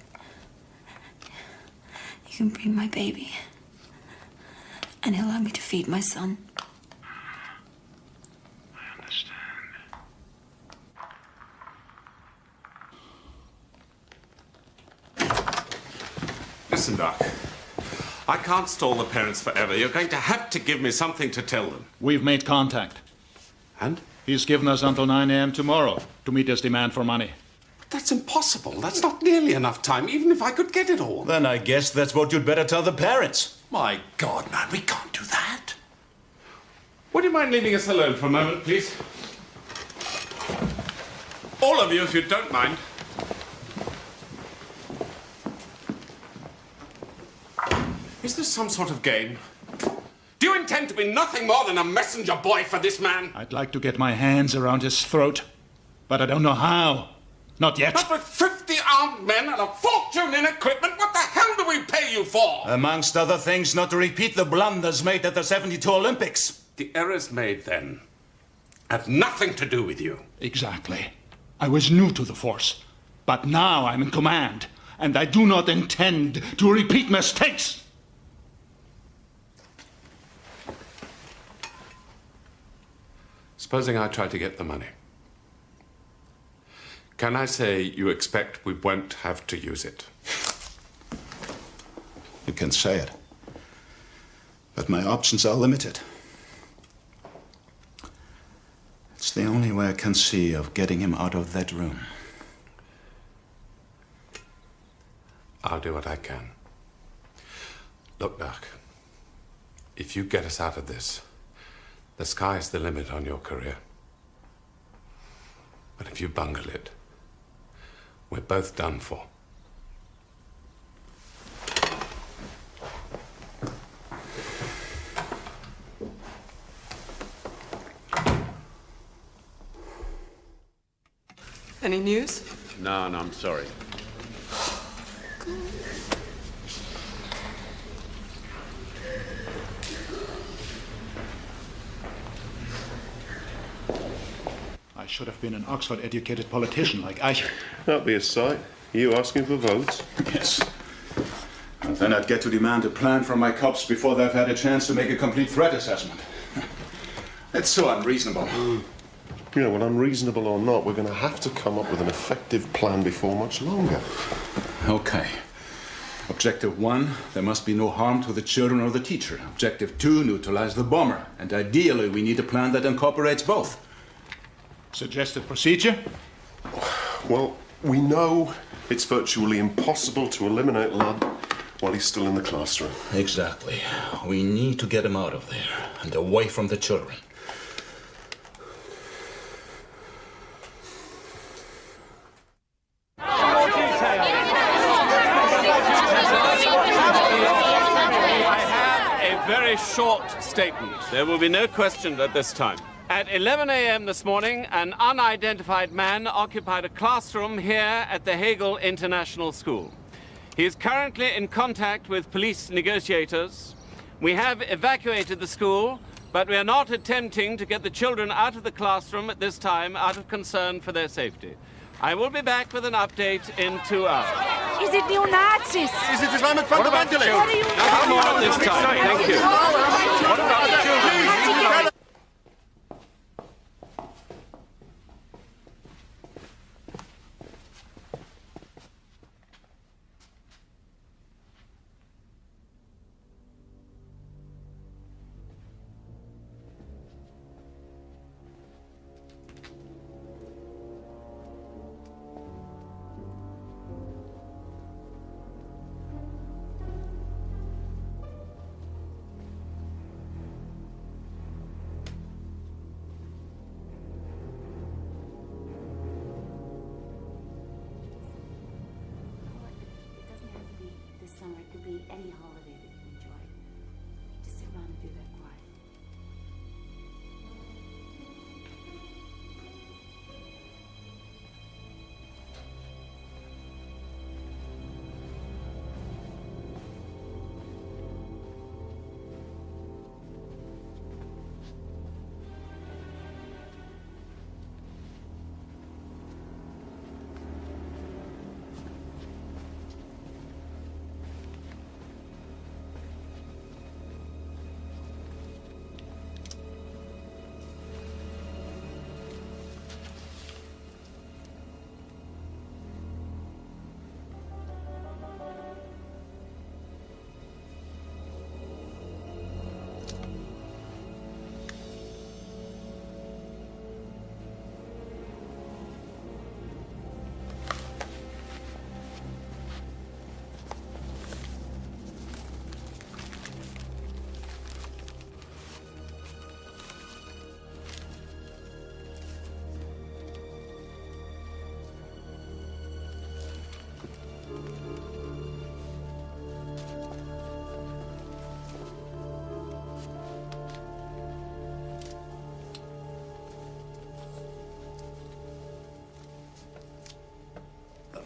[SPEAKER 1] you can bring my baby, and he'll allow me to feed my son.
[SPEAKER 18] I understand.
[SPEAKER 22] Listen, Doc. I can't stall the parents forever. You're going to have to give me something to tell them.
[SPEAKER 18] We've made contact.
[SPEAKER 22] And?
[SPEAKER 18] He's given us until 9 a.m. tomorrow to meet his demand for money.
[SPEAKER 22] That's impossible. That's not nearly enough time, even if I could get it all.
[SPEAKER 16] Then I guess that's what you'd better tell the parents.
[SPEAKER 22] My God, man, we can't do that. Would you mind leaving us alone for a moment, please? All of you, if you don't mind. Is this some sort of game? Do you intend to be nothing more than a messenger boy for this man?
[SPEAKER 18] I'd like to get my hands around his throat, but I don't know how. Not yet.
[SPEAKER 22] Not with 50 armed men and a fortune in equipment. What the hell do we pay you for?
[SPEAKER 16] Amongst other things, not to repeat the blunders made at the 72 Olympics.
[SPEAKER 22] The errors made then had nothing to do with you.
[SPEAKER 18] Exactly. I was new to the force, but now I'm in command, and I do not intend to repeat mistakes.
[SPEAKER 22] Supposing I try to get the money.
[SPEAKER 2] Can I say you expect we won't have to use it?
[SPEAKER 18] You can say it. But my options are limited. It's the only way I can see of getting him out of that room.
[SPEAKER 2] I'll do what I can. Look, Doc, if you get us out of this, the sky's the limit on your career. But if you bungle it, we're both done for.
[SPEAKER 5] Any news?
[SPEAKER 22] No, I'm sorry.
[SPEAKER 18] I should have been an Oxford-educated politician like Eichel.
[SPEAKER 17] That'd be a sight. You asking for votes?
[SPEAKER 18] Yes. And then I'd get to demand a plan from my cops before they've had a chance to make a complete threat assessment. It's so unreasonable.
[SPEAKER 17] You know, well, unreasonable or not, we're going to have to come up with an effective plan before much longer.
[SPEAKER 18] Okay. Objective 1, there must be no harm to the children or the teacher. Objective 2, neutralize the bomber. And ideally, we need a plan that incorporates both. Suggested procedure?
[SPEAKER 17] Well, we know it's virtually impossible to eliminate Lud while he's still in the classroom.
[SPEAKER 18] Exactly. We need to get him out of there and away from the children.
[SPEAKER 22] Very short statement. There will be no question at this time. At 11 a.m. this morning, an unidentified man occupied a classroom here at the Hegel International School. He is currently in contact with police negotiators. We have evacuated the school, but we are not attempting to get the children out of the classroom at this time out of concern for their safety. I will be back with an update in 2 hours.
[SPEAKER 4] Is it neo-Nazis?
[SPEAKER 22] Is it Islamic fundamentalists? No more at this time. Thank you. What about the children?
[SPEAKER 1] Summer, it could be any holiday that you enjoy. Just sit around and do that quiet.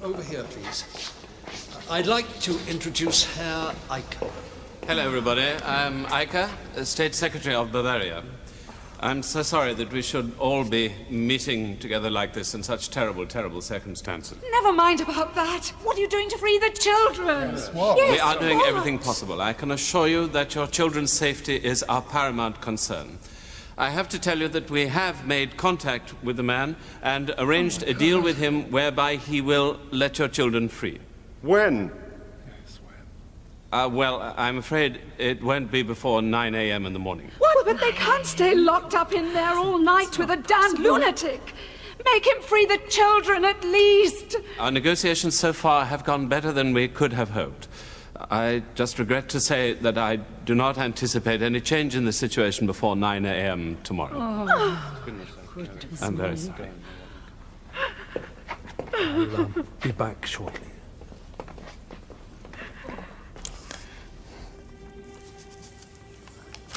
[SPEAKER 10] Over here, please. I'd like to introduce Herr Eicher.
[SPEAKER 22] Hello, everybody. I'm Eicher, State Secretary of Bavaria. I'm so sorry that we should all be meeting together like this in such terrible, terrible circumstances.
[SPEAKER 4] Never mind about that. What are you doing to free the children?
[SPEAKER 22] Yes,
[SPEAKER 4] what?
[SPEAKER 22] We are doing everything possible. I can assure you that your children's safety is our paramount concern. I have to tell you that we have made contact with the man and arranged a deal with him whereby he will let your children free.
[SPEAKER 17] When?
[SPEAKER 22] Well, I'm afraid it won't be before 9 a.m. in the morning.
[SPEAKER 4] What? But they can't stay locked up in there all night with a damned lunatic. Make him free the children at least.
[SPEAKER 22] Our negotiations so far have gone better than we could have hoped. I just regret to say that I do not anticipate any change in the situation before 9 a.m. tomorrow. I'm very sorry.
[SPEAKER 10] I'll be back shortly.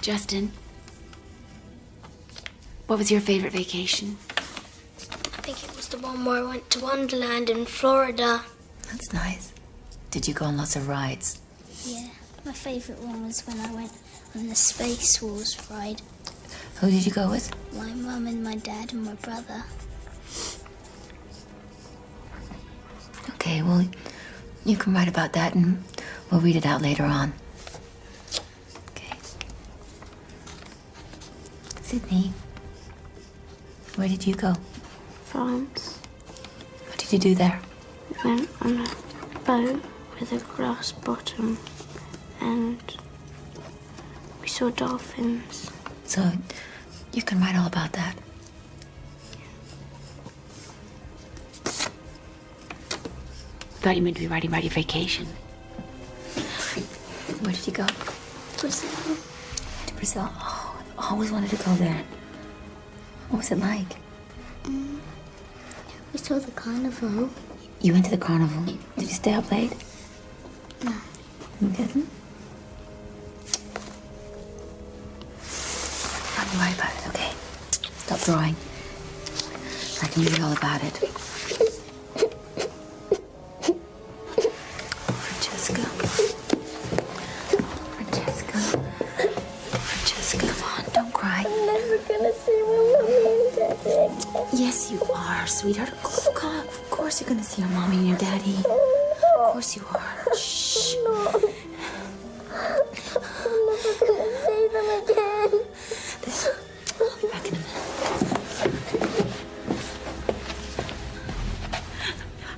[SPEAKER 1] Justin, what was your favorite vacation?
[SPEAKER 12] I think it was the one where I went to Wonderland in Florida.
[SPEAKER 1] That's nice. Did you go on lots of rides?
[SPEAKER 12] Yeah, my favorite one was when I went on the Space Wars ride.
[SPEAKER 1] Who did you go with?
[SPEAKER 12] My mum and my dad and my brother.
[SPEAKER 1] Okay, well, you can write about that and we'll read it out later on. Okay. Sydney, where did you go?
[SPEAKER 12] France.
[SPEAKER 1] What did you do there?
[SPEAKER 12] We went on a boat with a glass bottom and we saw dolphins.
[SPEAKER 1] So, you can write all about that. Thought you meant to be writing about your vacation. Where did you go?
[SPEAKER 12] Brazil.
[SPEAKER 1] To Brazil. Oh, I always wanted to go there. What was it like?
[SPEAKER 12] We saw the carnival.
[SPEAKER 1] You went to the carnival. Did you stay up late?
[SPEAKER 12] No.
[SPEAKER 1] You didn't? I'll write about it, okay? Stop drawing. I can read all about it. Francesca. Francesca, come on, don't cry.
[SPEAKER 12] I'm never gonna see my mommy and daddy.
[SPEAKER 1] Yes, you are, sweetheart. Of course you're gonna see your mommy and your daddy. Of course you are. Shh.
[SPEAKER 12] No. I'm never gonna see them again.
[SPEAKER 1] I'll be back in a minute.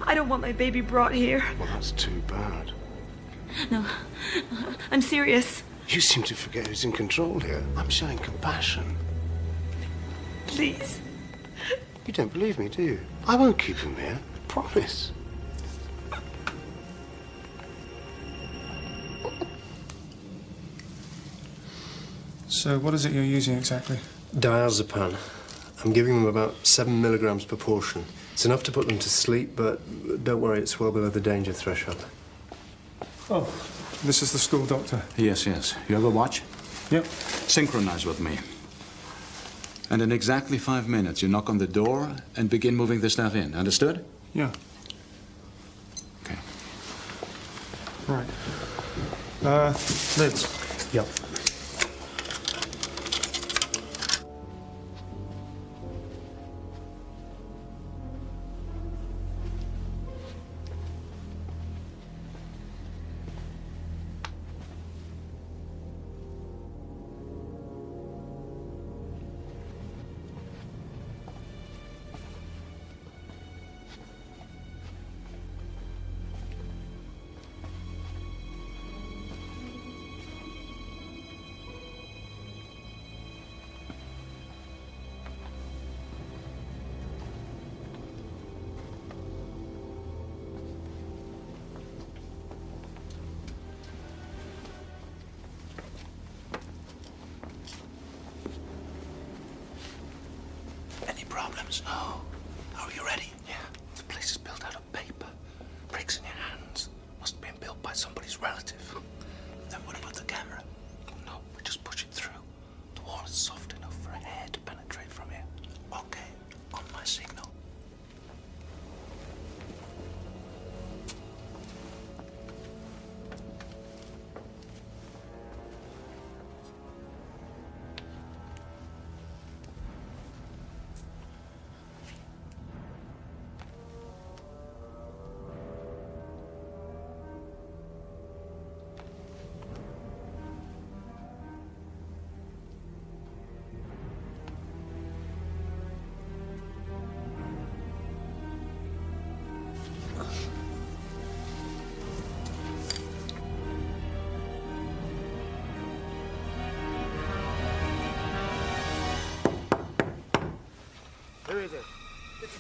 [SPEAKER 4] I don't want my baby brought here.
[SPEAKER 11] Well, that's too bad.
[SPEAKER 4] No, I'm serious.
[SPEAKER 11] You seem to forget who's in control here. I'm showing compassion.
[SPEAKER 4] Please.
[SPEAKER 11] You don't believe me, do you? I won't keep him here. I promise.
[SPEAKER 21] So, what is it you're using exactly?
[SPEAKER 11] Diazepam. I'm giving them about 7 milligrams per portion. It's enough to put them to sleep, but don't worry, it's well below the danger threshold.
[SPEAKER 21] Oh, this is the school doctor.
[SPEAKER 16] Yes, yes. You have a watch?
[SPEAKER 21] Yep.
[SPEAKER 16] Synchronize with me. And in exactly 5 minutes, you knock on the door and begin moving the stuff in. Understood?
[SPEAKER 21] Yeah.
[SPEAKER 16] Okay.
[SPEAKER 21] Right. Lids.
[SPEAKER 11] Yep.
[SPEAKER 16] Any problems? No. Are you ready? Yeah. The place is built out of paper. Bricks in your hands. Must have been built by somebody's relative. Then what about the camera? No, we just push it through. The wall is soft enough for a hair to penetrate from here. Okay, on my signal.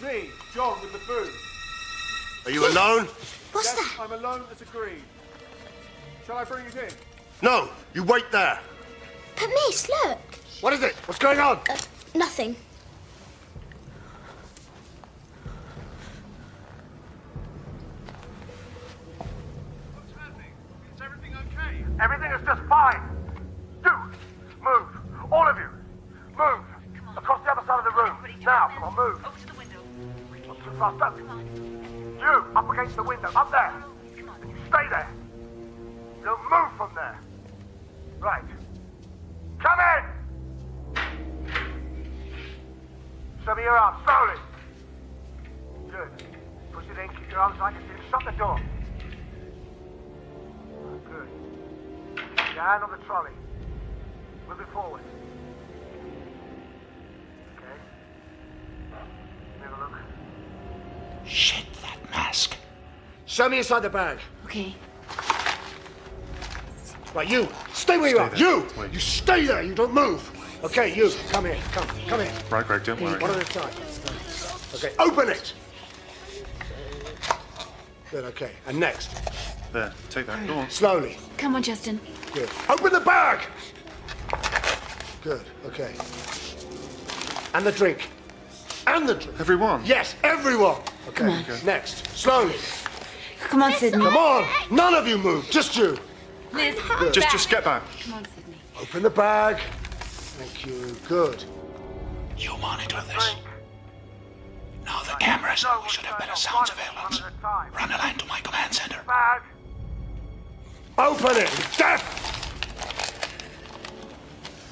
[SPEAKER 11] me, John, with the food.
[SPEAKER 13] Are you alone?
[SPEAKER 12] What's
[SPEAKER 11] Yes, I'm alone as agreed. Shall I bring it in?
[SPEAKER 13] No, you wait there.
[SPEAKER 12] But miss, look.
[SPEAKER 13] What is it? What's going on?
[SPEAKER 12] Nothing.
[SPEAKER 11] Everything is just fine. You, move. All of you, move. Across the other side of the room. Now, come on, move. Over to the window. Not too fast, up. You, up against the window, up there. And you stay there. Don't move from there. Right. Come in! Show me your arms, slowly. Good. Push it in, keep your arms like it's in. Shut the door. Good. Your hand on the trolley. Move it forward. Okay. Have a look.
[SPEAKER 9] Shit, that mask.
[SPEAKER 13] Show me inside the bag.
[SPEAKER 1] Okay.
[SPEAKER 13] Right, you, stay where you are. You stay there. You don't move. Okay, you, come here. Come here.
[SPEAKER 17] Right, Greg, don't worry.
[SPEAKER 13] One at a time. Okay, open it. Good, okay. And next.
[SPEAKER 17] There, take that. Go on.
[SPEAKER 13] Slowly.
[SPEAKER 1] Come on, Justin.
[SPEAKER 13] Good. Open the bag! Good, okay. And the drink. And the drink.
[SPEAKER 17] Everyone?
[SPEAKER 13] Yes, everyone. Okay,
[SPEAKER 1] Come on.
[SPEAKER 13] Next. Slowly.
[SPEAKER 1] Come on, Sydney.
[SPEAKER 13] Come on. None of you move. Just you.
[SPEAKER 1] Liz,
[SPEAKER 13] Good.
[SPEAKER 17] Just get back.
[SPEAKER 1] Come on, Sydney.
[SPEAKER 13] Open the bag. Thank you. Good.
[SPEAKER 9] You monitor this. Now the cameras. We should have better sound surveillance. Run a line to my command center.
[SPEAKER 11] Bag.
[SPEAKER 13] Open it. Death.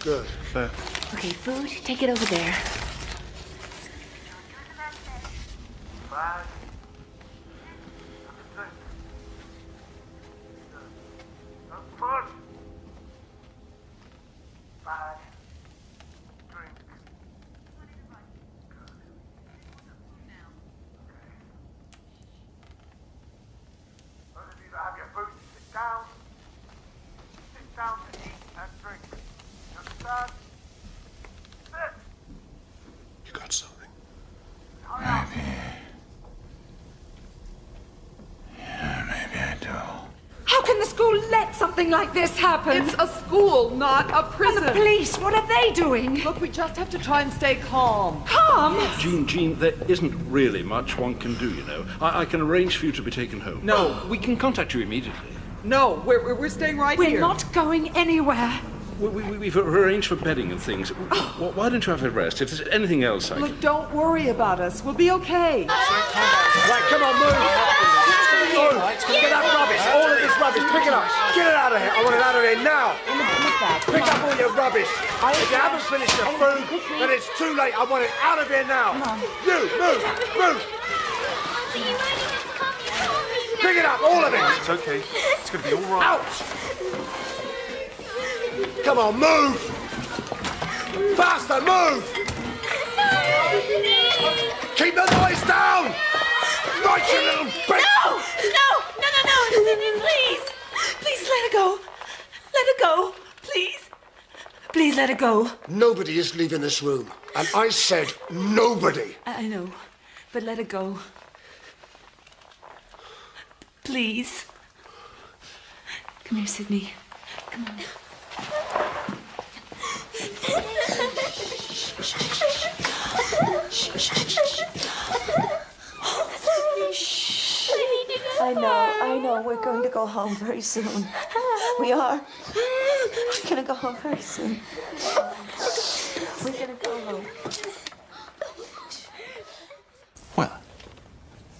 [SPEAKER 13] Good.
[SPEAKER 17] There.
[SPEAKER 1] Okay, food, take it over there.
[SPEAKER 11] Bag. Push. Bag. Drink. Those of you that have your food, sit down. Sit down to eat and drink. You understand? Sit.
[SPEAKER 17] You got something?
[SPEAKER 9] Maybe I do.
[SPEAKER 4] How can the school let something like this happen?
[SPEAKER 5] It's a school, not a prison.
[SPEAKER 4] And the police, what are they doing?
[SPEAKER 5] Look, we just have to try and stay calm.
[SPEAKER 4] Calm?
[SPEAKER 10] Jean, there isn't really much one can do, you know. I can arrange for you to be taken home.
[SPEAKER 5] No.
[SPEAKER 10] We can contact you immediately.
[SPEAKER 5] No, we're staying right
[SPEAKER 4] We're
[SPEAKER 5] here.
[SPEAKER 4] not going anywhere.
[SPEAKER 10] We've arranged for bedding and things. Why don't you have a rest? If there's anything else I can...
[SPEAKER 5] Look, don't worry about us. We'll be okay.
[SPEAKER 13] Right, come on, move. Move. Get that rubbish. All of this rubbish. Pick it up. Get it out of here. I want it out of here now. Pick up all your rubbish. If you haven't finished your food, then it's too late. I want it out of here now. You, move. Move. Pick it up, all of it.
[SPEAKER 17] It's okay. It's going to be all right.
[SPEAKER 13] Out. Come on, move. Faster, move. Keep the noise down. Right, you little bitch.
[SPEAKER 6] No, Sydney, please. Please let her go. Let her go, please. Please let her go.
[SPEAKER 13] Nobody is leaving this room. And I said nobody.
[SPEAKER 6] I know, but let her go. Please.
[SPEAKER 1] Come here, Sydney. Come on.
[SPEAKER 6] I know. We're going to go home very soon. We are. We're going to go home very soon. We're going to go home.
[SPEAKER 16] Well,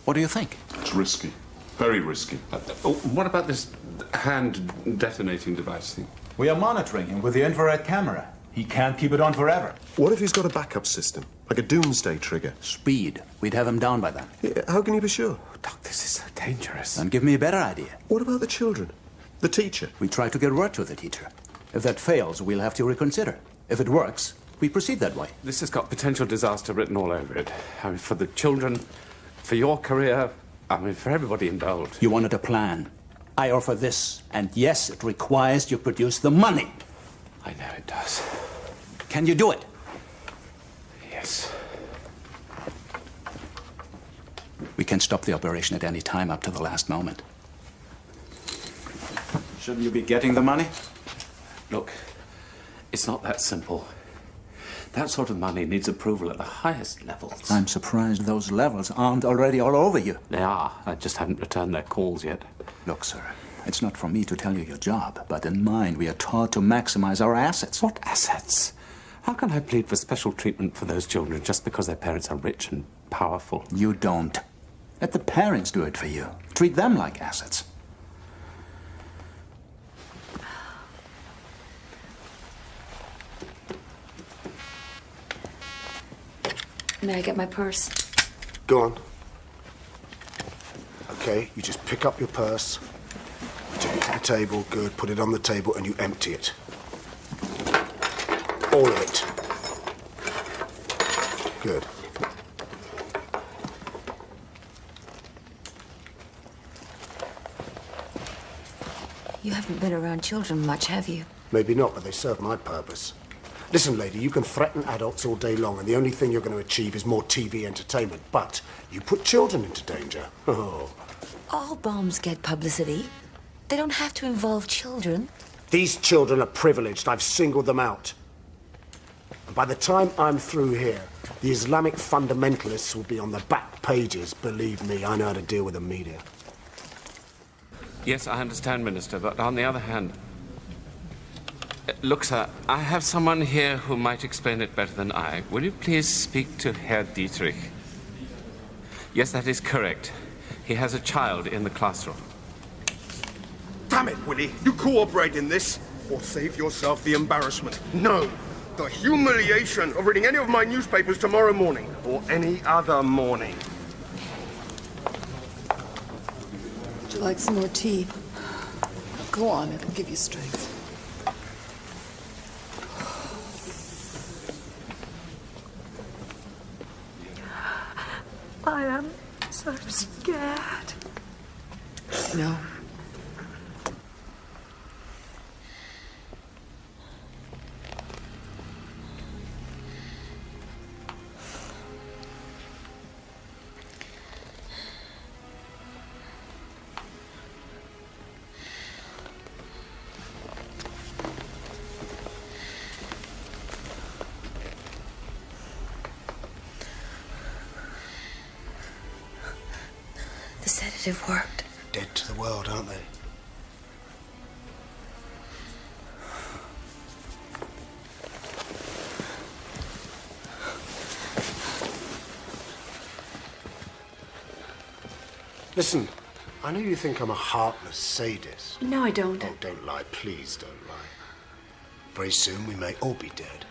[SPEAKER 16] what do you think?
[SPEAKER 17] It's risky. Very risky.
[SPEAKER 2] What about this hand detonating device thing?
[SPEAKER 16] We are monitoring him with the infrared camera. He can't keep it on forever.
[SPEAKER 17] What if he's got a backup system? Like a doomsday trigger?
[SPEAKER 16] Speed. We'd have him down by then.
[SPEAKER 17] Yeah, how can you be sure?
[SPEAKER 2] Doc, this is so dangerous.
[SPEAKER 16] Then give me a better idea.
[SPEAKER 17] What about the children? The teacher?
[SPEAKER 16] We try to get word to the teacher. If that fails, we'll have to reconsider. If it works, we proceed that way.
[SPEAKER 2] This has got potential disaster written all over it. I mean, for the children, for your career, I mean, for everybody involved.
[SPEAKER 16] You wanted a plan. I offer this, and yes, it requires you produce the money.
[SPEAKER 2] I know it does.
[SPEAKER 16] Can you do it?
[SPEAKER 2] Yes.
[SPEAKER 16] We can stop the operation at any time up to the last moment. Shouldn't you be getting the money?
[SPEAKER 20] Look, it's not that simple. That sort of money needs approval at the highest levels.
[SPEAKER 16] I'm surprised those levels aren't already all over you.
[SPEAKER 20] They are. I just haven't returned their calls yet.
[SPEAKER 16] Look, sir, it's not for me to tell you your job, but in mine we are taught to maximize our assets.
[SPEAKER 20] What assets? How can I plead for special treatment for those children just because their parents are rich and powerful?
[SPEAKER 16] You don't. Let the parents do it for you. Treat them like assets.
[SPEAKER 1] May I get my purse?
[SPEAKER 13] Go on. Okay, you just pick up your purse, take it to the table, good, put it on the table, and you empty it. All of it. Good.
[SPEAKER 1] You haven't been around children much, have you?
[SPEAKER 13] Maybe not, but they serve my purpose. Listen, lady, you can threaten adults all day long, and the only thing you're going to achieve is more TV entertainment. But you put children into danger. Oh.
[SPEAKER 1] All bombs get publicity. They don't have to involve children.
[SPEAKER 13] These children are privileged. I've singled them out. And by the time I'm through here, the Islamic fundamentalists will be on the back pages. Believe me, I know how to deal with the media.
[SPEAKER 22] Yes, I understand, Minister, but on the other hand... Look, sir, I have someone here who might explain it better than I. Will you please speak to Herr Dietrich? Yes, that is correct. He has a child in the classroom.
[SPEAKER 13] Damn it, Willie. You cooperate in this, or save yourself the embarrassment. No, the humiliation of reading any of my newspapers tomorrow morning, or any other morning.
[SPEAKER 5] Would you like some more tea? Go on, it'll give you strength.
[SPEAKER 4] I am so scared.
[SPEAKER 5] No.
[SPEAKER 1] The sedative worked.
[SPEAKER 13] Dead to the world, aren't they? Listen, I know you think I'm a heartless sadist.
[SPEAKER 1] No, I don't.
[SPEAKER 13] Oh, don't lie. Please don't lie. Very soon we may all be dead.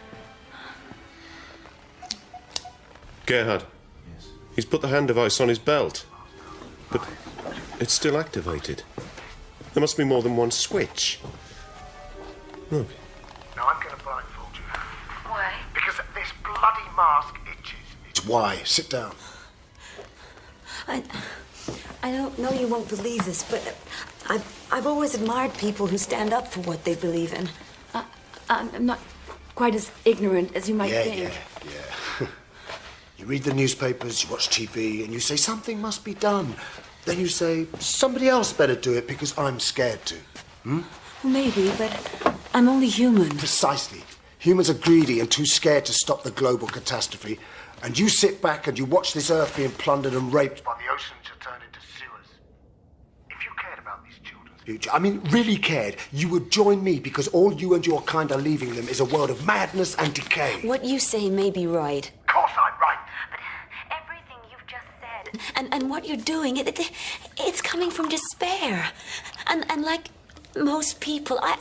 [SPEAKER 17] Gerhard. Yes. He's put the hand device on his belt. But it's still activated. There must be more than one switch. Look.
[SPEAKER 13] Now I'm going to blindfold you.
[SPEAKER 14] Why?
[SPEAKER 13] Because this bloody mask itches. It's why. Sit down.
[SPEAKER 1] I don't know you won't believe this, but I've always admired people who stand up for what they believe in. I'm not quite as ignorant as you might think.
[SPEAKER 13] Yeah. You read the newspapers, you watch TV, and you say something must be done. Then you say somebody else better do it because I'm scared to.
[SPEAKER 1] Maybe, but I'm only human.
[SPEAKER 13] Precisely. Humans are greedy and too scared to stop the global catastrophe. And you sit back and you watch this earth being plundered and raped by the oceans to turn into sewers. If you cared about these children's future, I mean really cared, you would join me because all you and your kind are leaving them is a world of madness and decay.
[SPEAKER 1] What you say may be right.
[SPEAKER 13] Of course I'm right.
[SPEAKER 14] But everything you've just said...
[SPEAKER 1] And what you're doing, it's coming from despair. And like most people, I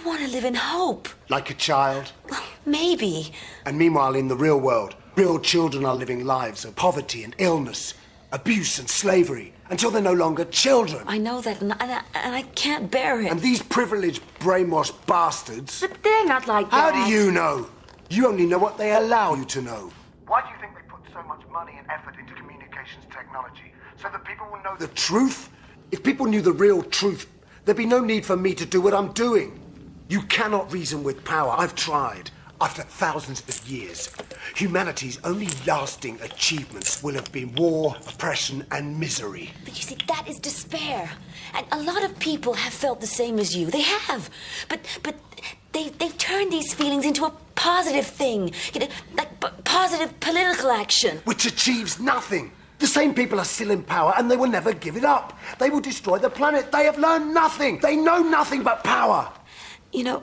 [SPEAKER 1] want to live in hope.
[SPEAKER 13] Like a child?
[SPEAKER 1] Well, maybe.
[SPEAKER 13] And meanwhile, in the real world, real children are living lives of poverty and illness, abuse and slavery, until they're no longer children.
[SPEAKER 1] I know that, and I can't bear it.
[SPEAKER 13] And these privileged, brainwashed bastards...
[SPEAKER 1] But they're not like
[SPEAKER 13] How
[SPEAKER 1] that.
[SPEAKER 13] do you know? You only know what they allow you to know. Why do you think they put so much money and effort into communications technology? So that people will know the truth? If people knew the real truth, there'd be no need for me to do what I'm doing. You cannot reason with power. I've tried. After thousands of years. Humanity's only lasting achievements will have been war, oppression, and misery.
[SPEAKER 1] But you see, that is despair. And a lot of people have felt the same as you. They have. But they've turned these feelings into a positive thing. You know, like positive political action.
[SPEAKER 13] Which achieves nothing. The same people are still in power and they will never give it up. They will destroy the planet. They have learned nothing. They know nothing but power.
[SPEAKER 1] You know,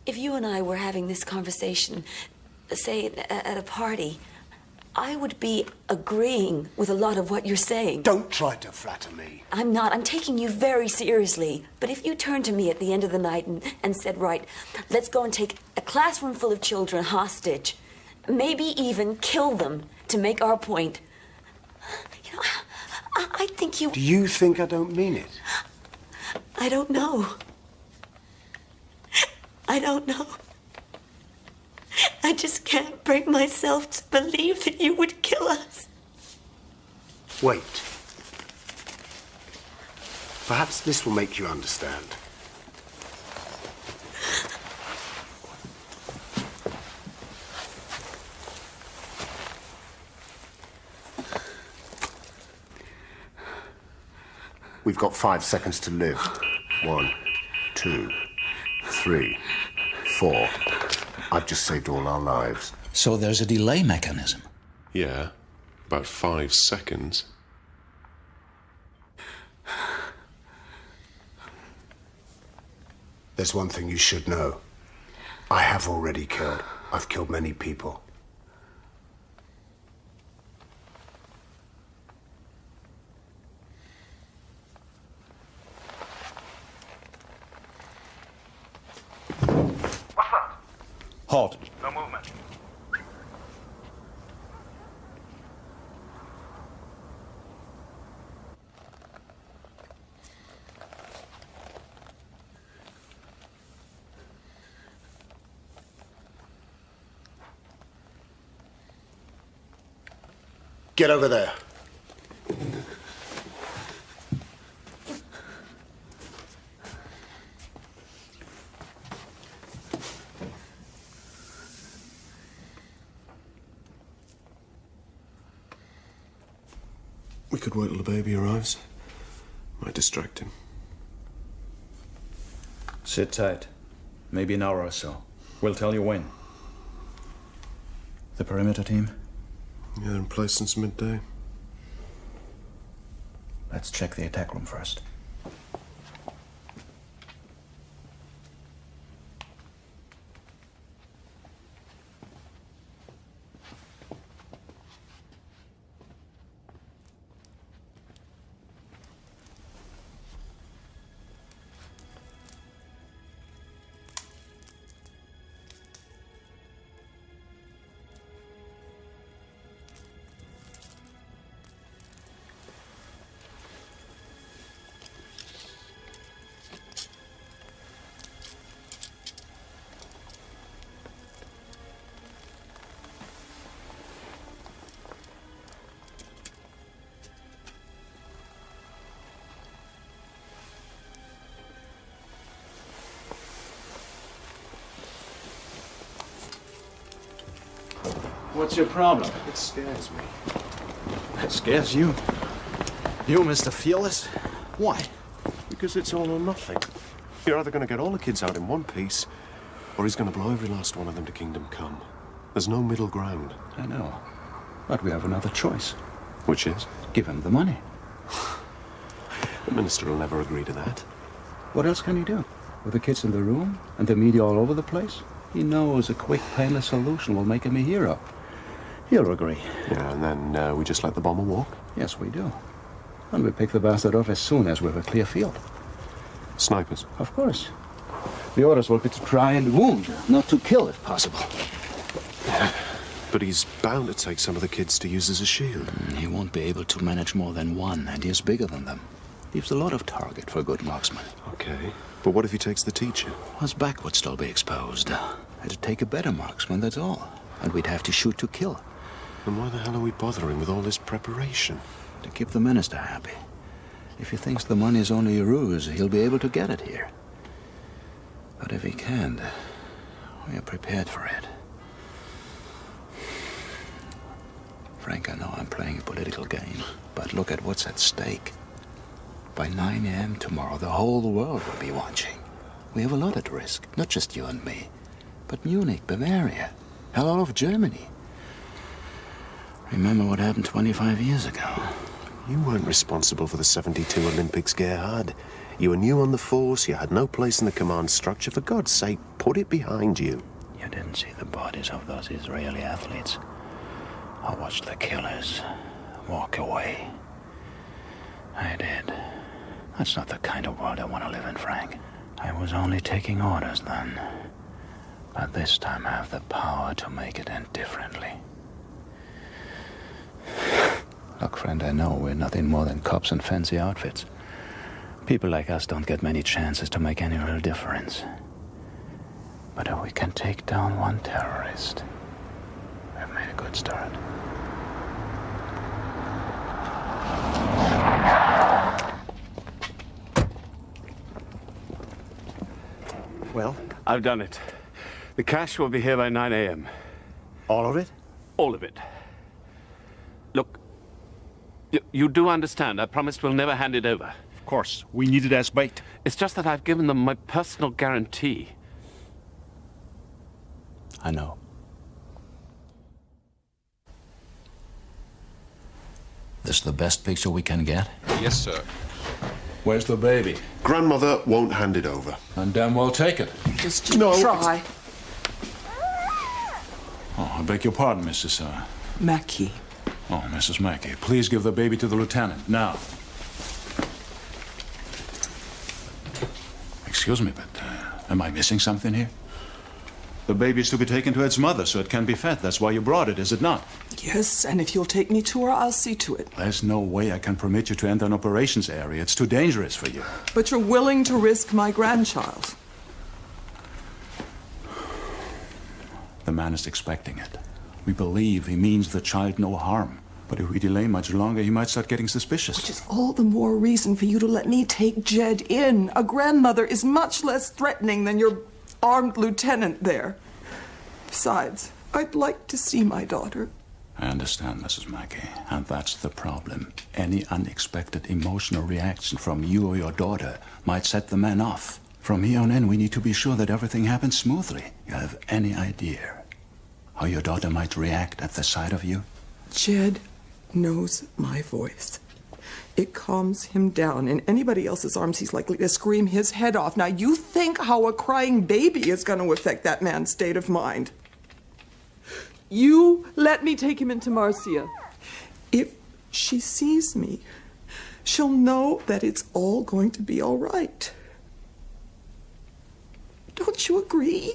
[SPEAKER 1] if you and I were having this conversation, say, at a party, I would be agreeing with a lot of what you're saying.
[SPEAKER 13] Don't try to flatter me.
[SPEAKER 1] I'm not. I'm taking you very seriously. But if you turned to me at the end of the night and said, right, let's go and take a classroom full of children hostage, maybe even kill them to make our point, you know, I think you...
[SPEAKER 13] Do you think I don't mean it?
[SPEAKER 1] I don't know. I don't know. I just can't bring myself to believe that you would kill us.
[SPEAKER 13] Wait. Perhaps this will make you understand. We've got 5 seconds to live. 1, 2, 3, 4. I've just saved all our lives.
[SPEAKER 7] So there's a delay mechanism?
[SPEAKER 17] Yeah, about 5 seconds.
[SPEAKER 13] There's one thing you should know. I have already killed. I've killed many people.
[SPEAKER 18] Halt.
[SPEAKER 19] No movement.
[SPEAKER 13] Get over there.
[SPEAKER 17] We could wait till the baby arrives. Might distract him.
[SPEAKER 18] Sit tight. Maybe an hour or so. We'll tell you when. The perimeter team?
[SPEAKER 17] Yeah, they're in place since midday.
[SPEAKER 18] Let's check the attack room first. What's your problem?
[SPEAKER 17] It scares me.
[SPEAKER 18] That scares you? You, Mr. Fearless? Why?
[SPEAKER 17] Because it's all or nothing. You're either going to get all the kids out in one piece, or he's going to blow every last one of them to Kingdom Come. There's no middle ground.
[SPEAKER 18] I know. But we have another choice.
[SPEAKER 17] Which is?
[SPEAKER 18] Give him the money.
[SPEAKER 17] The minister will never agree to that.
[SPEAKER 18] What else can he do? With the kids in the room and the media all over the place? He knows a quick, painless solution will make him a hero. He'll agree.
[SPEAKER 17] Yeah, and then we just let the bomber walk?
[SPEAKER 18] Yes, we do. And we pick the bastard off as soon as we have a clear field.
[SPEAKER 17] Snipers?
[SPEAKER 18] Of course. The orders will be to try and wound, not to kill if possible.
[SPEAKER 17] But he's bound to take some of the kids to use as a shield.
[SPEAKER 7] He won't be able to manage more than one, and he is bigger than them. Leaves a lot of target for a good marksman.
[SPEAKER 17] Okay. But what if he takes the teacher?
[SPEAKER 7] His back would still be exposed. It'd take a better marksman, that's all. And we'd have to shoot to kill.
[SPEAKER 17] Then why the hell are we bothering with all this preparation?
[SPEAKER 7] To keep the minister happy. If he thinks the money is only a ruse, he'll be able to get it here. But if he can't, we are prepared for it. Frank, I know I'm playing a political game, but look at what's at stake. By 9 a.m. tomorrow, the whole world will be watching. We have a lot at risk, not just you and me, but Munich, Bavaria, hell, all of Germany. Remember what happened 25 years ago?
[SPEAKER 17] You weren't responsible for the 72 Olympics, Gerhard. You were new on the force, you had no place in the command structure. For God's sake, put it behind you.
[SPEAKER 7] You didn't see the bodies of those Israeli athletes. I watched the killers walk away. I did. That's not the kind of world I want to live in, Frank. I was only taking orders then. But this time I have the power to make it end differently. Look, friend, I know we're nothing more than cops in fancy outfits. People like us don't get many chances to make any real difference. But if we can take down one terrorist, we've made a good start.
[SPEAKER 17] Well?
[SPEAKER 22] I've done it. The cash will be here by 9 a.m.
[SPEAKER 17] All of it?
[SPEAKER 22] All of it. Look, you do understand. I promised we'll never hand it over.
[SPEAKER 18] Of course. We need it as bait.
[SPEAKER 22] It's just that I've given them my personal guarantee.
[SPEAKER 7] I know. This the best picture we can get?
[SPEAKER 17] Yes, sir.
[SPEAKER 18] Where's the baby?
[SPEAKER 17] Grandmother won't hand it over.
[SPEAKER 18] And damn well take it.
[SPEAKER 5] Just
[SPEAKER 17] No.
[SPEAKER 5] try.
[SPEAKER 18] Oh, I beg your pardon, Mrs.
[SPEAKER 5] Mackey.
[SPEAKER 18] Oh, Mrs. Mackey, please give the baby to the lieutenant, now. Excuse me, but am I missing something here? The baby is to be taken to its mother so it can be fed. That's why you brought it, is it not?
[SPEAKER 5] Yes, and if you'll take me to her, I'll see to it.
[SPEAKER 18] There's no way I can permit you to enter an operations area. It's too dangerous for you.
[SPEAKER 5] But you're willing to risk my grandchild.
[SPEAKER 18] The man is expecting it. We believe he means the child no harm. But if we delay much longer, he might start getting suspicious.
[SPEAKER 5] Which is all the more reason for you to let me take Jed in. A grandmother is much less threatening than your armed lieutenant there. Besides, I'd like to see my daughter.
[SPEAKER 18] I understand, Mrs. Mackey, and that's the problem. Any unexpected emotional reaction from you or your daughter might set the man off. From here on in, we need to be sure that everything happens smoothly. You have any idea how your daughter might react at the sight of you?
[SPEAKER 5] Jed knows my voice. It calms him down. In anybody else's arms, he's likely to scream his head off. Now, you think how a crying baby is going to affect that man's state of mind. You let me take him into Marcia. If she sees me, she'll know that it's all going to be all right. Don't you agree?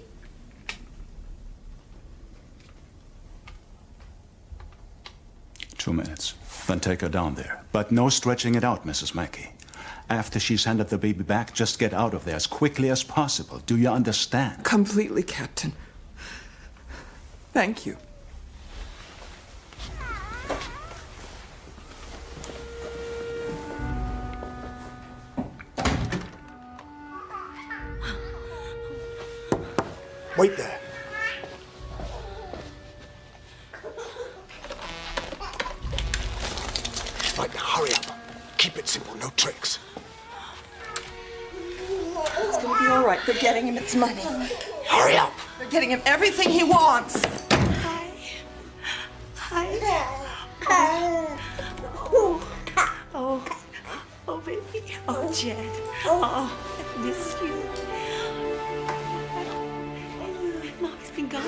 [SPEAKER 18] Two minutes. Then take her down there. But no stretching it out, Mrs. Mackey. After she's handed the baby back, just get out of there as quickly as possible. Do you understand?
[SPEAKER 5] Completely, Captain. Thank you.
[SPEAKER 13] Wait there. Right, now hurry up. Keep it simple, no tricks.
[SPEAKER 5] It's going to be all right. They're getting him its money.
[SPEAKER 13] Hurry up.
[SPEAKER 5] They're getting him everything he wants.
[SPEAKER 6] Oh, baby. Oh, Jed. Oh, I miss you. Mommy's been gone.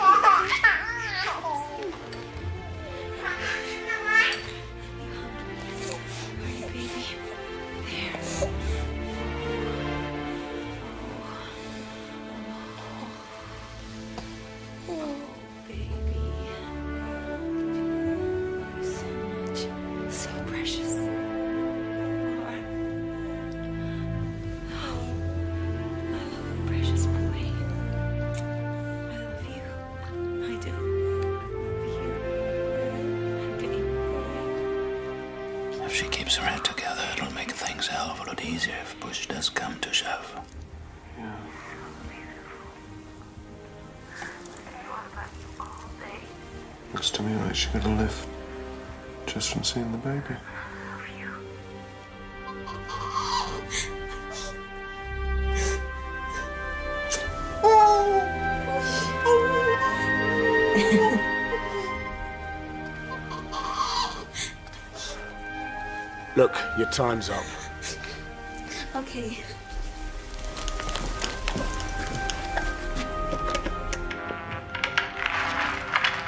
[SPEAKER 7] If she keeps her head together, it'll make things a hell of a lot easier if push does come to shove.
[SPEAKER 17] Yeah. Looks to me like she's gonna live. just from seeing the baby.
[SPEAKER 13] Look, your time's up.
[SPEAKER 12] Okay.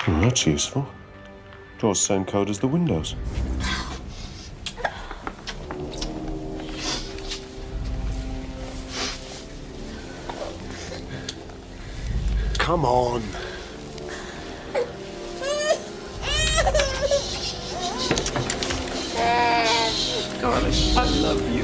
[SPEAKER 17] Oh, that's useful. Draws the same code as the windows.
[SPEAKER 13] Come on.
[SPEAKER 5] Darling, I love you.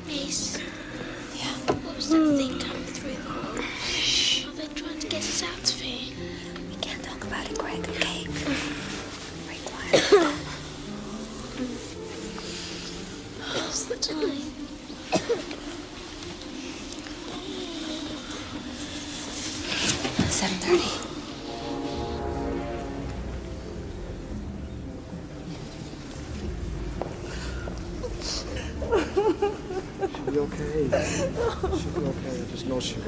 [SPEAKER 12] Miss. Yeah. What was that thing coming through the wall? Shh. Are they trying to get us out of here?
[SPEAKER 1] We can't talk about it, Greg, okay? Very quiet.
[SPEAKER 12] What's the time?
[SPEAKER 1] 7:30.
[SPEAKER 11] She'll be okay. She'll be okay. I just know she will.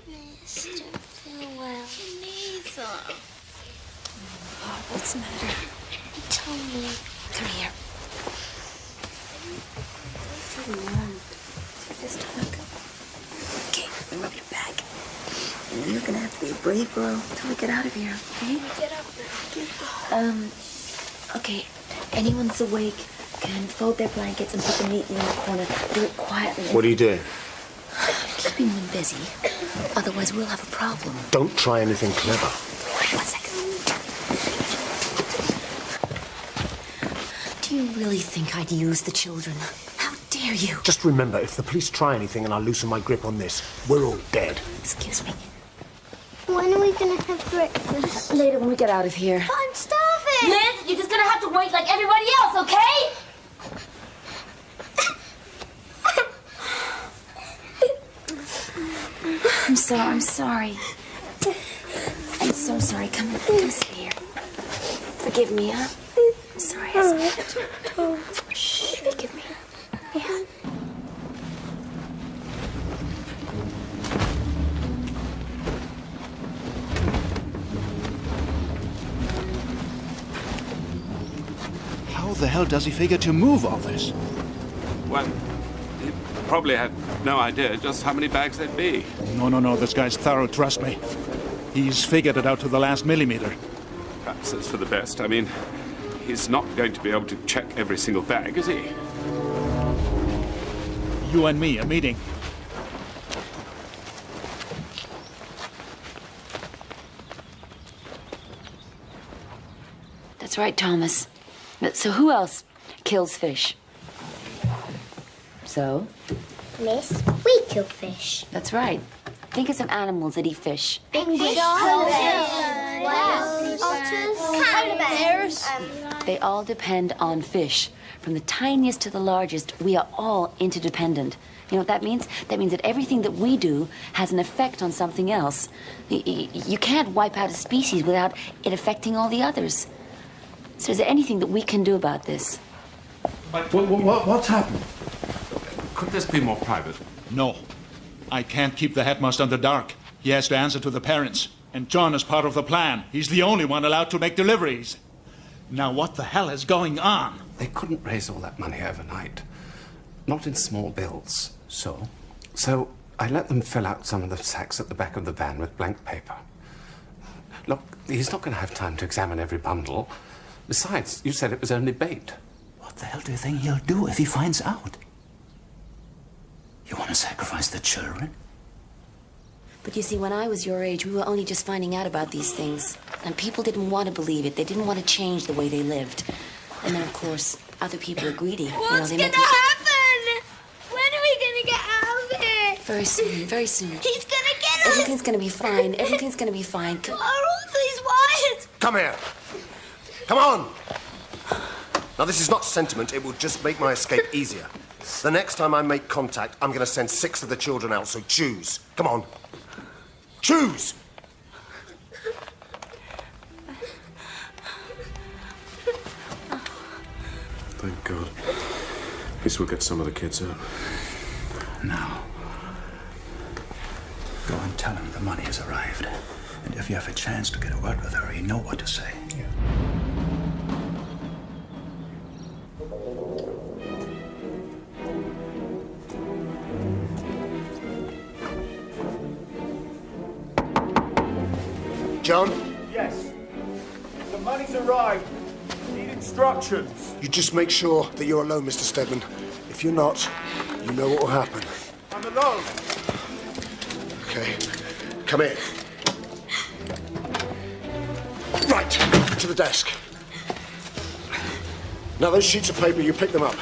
[SPEAKER 12] Miss, I don't feel well. Neither.
[SPEAKER 1] What's the matter?
[SPEAKER 12] Tell me.
[SPEAKER 1] Come here. Take this stomach. Okay, rub your back. And you're gonna have to be a brave girl till we get out of here, okay?
[SPEAKER 12] Get up now.
[SPEAKER 1] Okay, anyone's awake can fold their blankets and put them neatly in the corner. Do it quietly.
[SPEAKER 13] What are you doing?
[SPEAKER 1] Keeping them busy. Otherwise, we'll have a problem.
[SPEAKER 13] Don't try anything clever.
[SPEAKER 1] 1 second. Do you really think I'd use the children? How dare you?
[SPEAKER 13] Just remember, if the police try anything and I loosen my grip on this, we're all dead.
[SPEAKER 1] Excuse me.
[SPEAKER 12] When are we gonna have breakfast?
[SPEAKER 1] Later when we get out of here.
[SPEAKER 12] I'm starving!
[SPEAKER 8] Liz, you're just gonna have to wait like everybody else, okay?
[SPEAKER 1] I'm sorry. I'm so sorry. Come sit here. Forgive me, huh? I'm sorry. Shh, forgive me. Yeah.
[SPEAKER 7] How the hell does he figure to move all this?
[SPEAKER 22] Well, he probably had no idea just how many bags there'd be.
[SPEAKER 18] No, this guy's thorough, trust me. He's figured it out to the last millimeter.
[SPEAKER 22] Perhaps that's for the best. I mean, he's not going to be able to check every single bag, is he?
[SPEAKER 18] You and me, a meeting.
[SPEAKER 1] That's right, Thomas. So who else kills fish? So?
[SPEAKER 12] Miss, we kill fish.
[SPEAKER 1] That's right. Think of some animals that eat fish.
[SPEAKER 12] Big fish, otters, polar bears,
[SPEAKER 1] They all depend on fish. From the tiniest to the largest, we are all interdependent. You know what that means? That means that everything that we do has an effect on something else. You can't wipe out a species without it affecting all the others. So is there anything that we can do about this?
[SPEAKER 10] What's happened?
[SPEAKER 2] Could this be more private?
[SPEAKER 18] No. I can't keep the headmaster in the dark. He has to answer to the parents. And John is part of the plan. He's the only one allowed to make deliveries. Now what the hell is going on?
[SPEAKER 2] They couldn't raise all that money overnight. Not in small bills. So I let them fill out some of the sacks at the back of the van with blank paper. Look, he's not going to have time to examine every bundle. Besides, you said it was only bait.
[SPEAKER 7] What the hell do you think he'll do if he finds out? You want to sacrifice the children?
[SPEAKER 1] But you see, when I was your age, we were only just finding out about these things. And people didn't want to believe it. They didn't want to change the way they lived. And then, of course, other people are greedy.
[SPEAKER 12] What's gonna happen? When are we gonna get out of here?
[SPEAKER 1] Very soon, very soon.
[SPEAKER 12] He's gonna get us!
[SPEAKER 1] Everything's gonna be fine. Everything's gonna be fine.
[SPEAKER 12] What are all these wires?
[SPEAKER 13] Come here. Come on. Now, this is not sentiment. It will just make my escape easier. The next time I make contact, I'm going to send 6 of the children out, so choose. Come on. Choose!
[SPEAKER 17] Thank God. At least we'll get some of the kids out.
[SPEAKER 7] Now, go and tell him the money has arrived. And if you have a chance to get a word with her, you know what to say. Yeah.
[SPEAKER 13] John?
[SPEAKER 11] Yes. The money's arrived. Need instructions.
[SPEAKER 13] You just make sure that you're alone, Mr. Stedman. If you're not, you know what will happen.
[SPEAKER 11] I'm alone.
[SPEAKER 13] Okay. Come here. Right. To the desk. Now, those sheets of paper, you pick them up.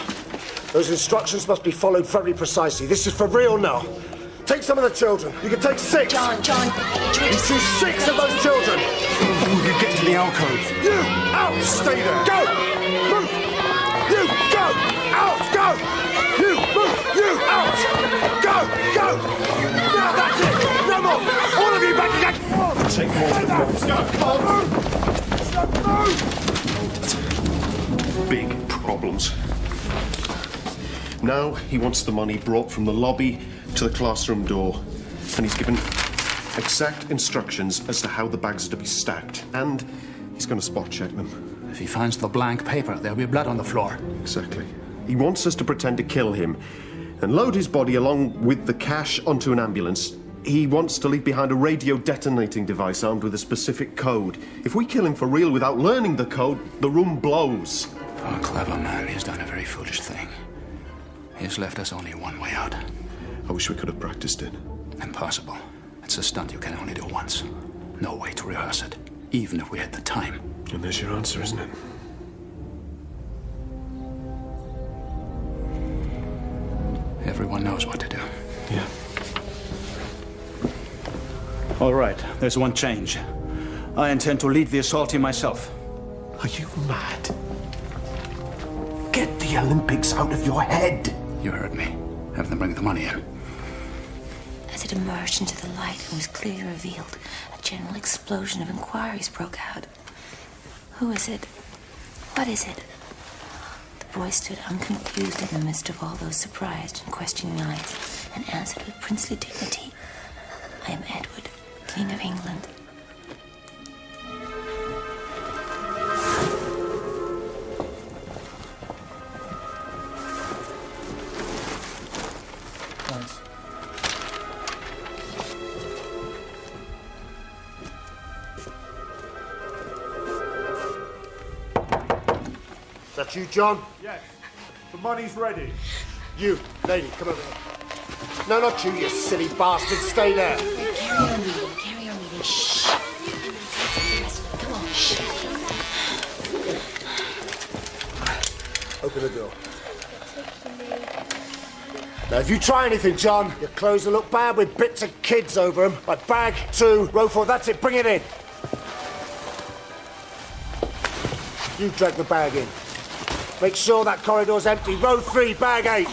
[SPEAKER 13] Those instructions must be followed very precisely. This is for real now. Take some of the children. You can take 6.
[SPEAKER 1] John.
[SPEAKER 13] You choose 6 of those children.
[SPEAKER 11] You get to the alcove.
[SPEAKER 13] You out. Stay there. Go. Move. You go. Out. Go. You move. You out. Go. Go. Now that's it. No more. All of you back again.
[SPEAKER 17] Take more of the big problems. Now he wants the money brought from the lobby to the classroom door, and he's given exact instructions as to how the bags are to be stacked, and he's going to spot check them.
[SPEAKER 7] If he finds the blank paper, there'll be blood on the floor.
[SPEAKER 17] Exactly. He wants us to pretend to kill him and load his body along with the cash onto an ambulance. He wants to leave behind a radio detonating device armed with a specific code. If we kill him for real without learning the code, the room blows.
[SPEAKER 7] For a clever man, he's done a very foolish thing. He's left us only one way out.
[SPEAKER 17] I wish we could have practiced it.
[SPEAKER 7] Impossible. It's a stunt you can only do once. No way to rehearse it, even if we had the time.
[SPEAKER 17] And there's your answer, isn't it?
[SPEAKER 7] Everyone knows what to do.
[SPEAKER 17] Yeah.
[SPEAKER 7] All right, there's one change. I intend to lead the assault team myself.
[SPEAKER 13] Are you mad? Get the Olympics out of your head.
[SPEAKER 7] You heard me. Have them bring the money in.
[SPEAKER 1] As it emerged into the light and was clearly revealed, a general explosion of inquiries broke out. Who is it? What is it? The boy stood unconfused in the midst of all those surprised and questioning eyes, and answered with princely dignity, "I am Edward, King of England."
[SPEAKER 13] Is that you, John?
[SPEAKER 11] Yes. The money's ready.
[SPEAKER 13] You, lady, come over here. No, not you, you silly bastard. Stay there.
[SPEAKER 1] Carry on reading. Carry on reading. Shh. Come on. Shh.
[SPEAKER 13] Open the door. Now, if you try anything, John, your clothes will look bad with bits of kids over them. Like bag 2, row 4. That's it. Bring it in. You drag the bag in. Make sure that corridor's empty. Row 3, bag 8.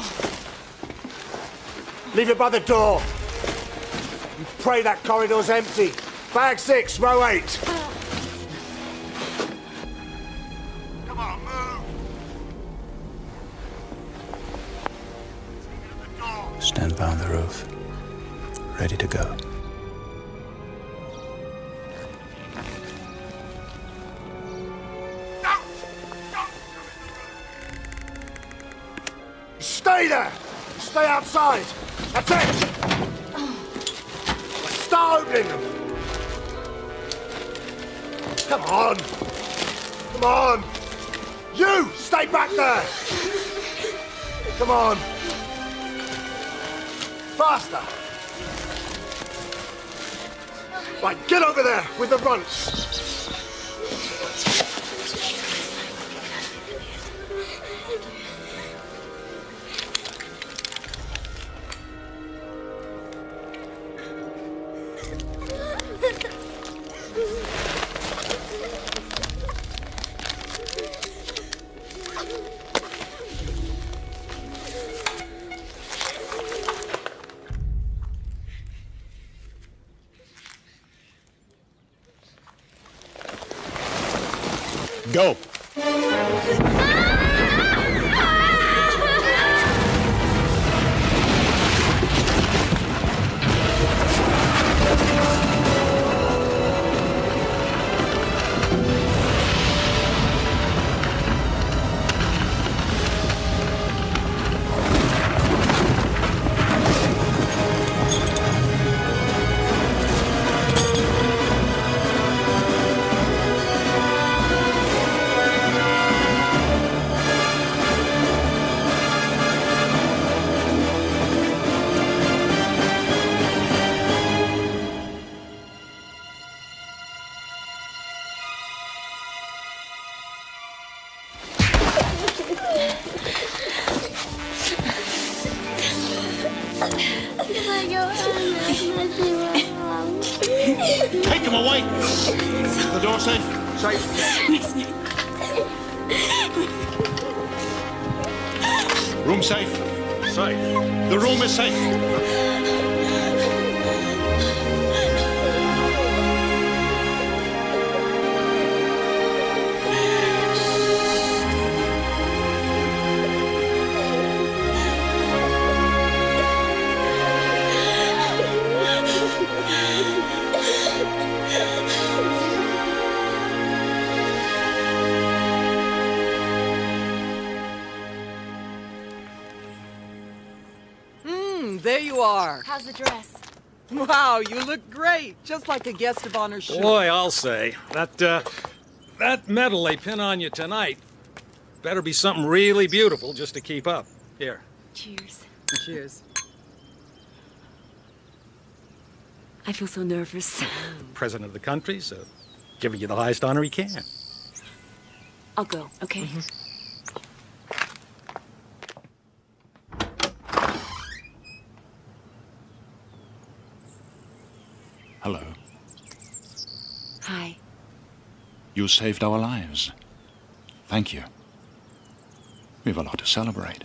[SPEAKER 13] Leave it by the door. You pray that corridor's empty. Bag 6, row 8. Come on, move.
[SPEAKER 7] Stand by on the roof. Ready to go.
[SPEAKER 13] Stay there! Stay outside! That's it! Start opening them! Come on! Come on! You! Stay back there! Come on! Faster! Right, get over there with the runts!
[SPEAKER 18] Go. Take him away! The door safe? Safe. Room safe? Safe. The room is safe.
[SPEAKER 5] There you are.
[SPEAKER 8] How's the dress?
[SPEAKER 5] Wow, you look great. Just like a guest of honor should.
[SPEAKER 3] Boy, I'll say. That medal they pin on you tonight better be something really beautiful just to keep up. Here.
[SPEAKER 1] Cheers.
[SPEAKER 5] Cheers.
[SPEAKER 1] I feel so nervous.
[SPEAKER 3] President of the country, so giving you the highest honor he can.
[SPEAKER 1] I'll go, okay?
[SPEAKER 18] Hello.
[SPEAKER 1] Hi.
[SPEAKER 18] You saved our lives. Thank you. We have a lot to celebrate.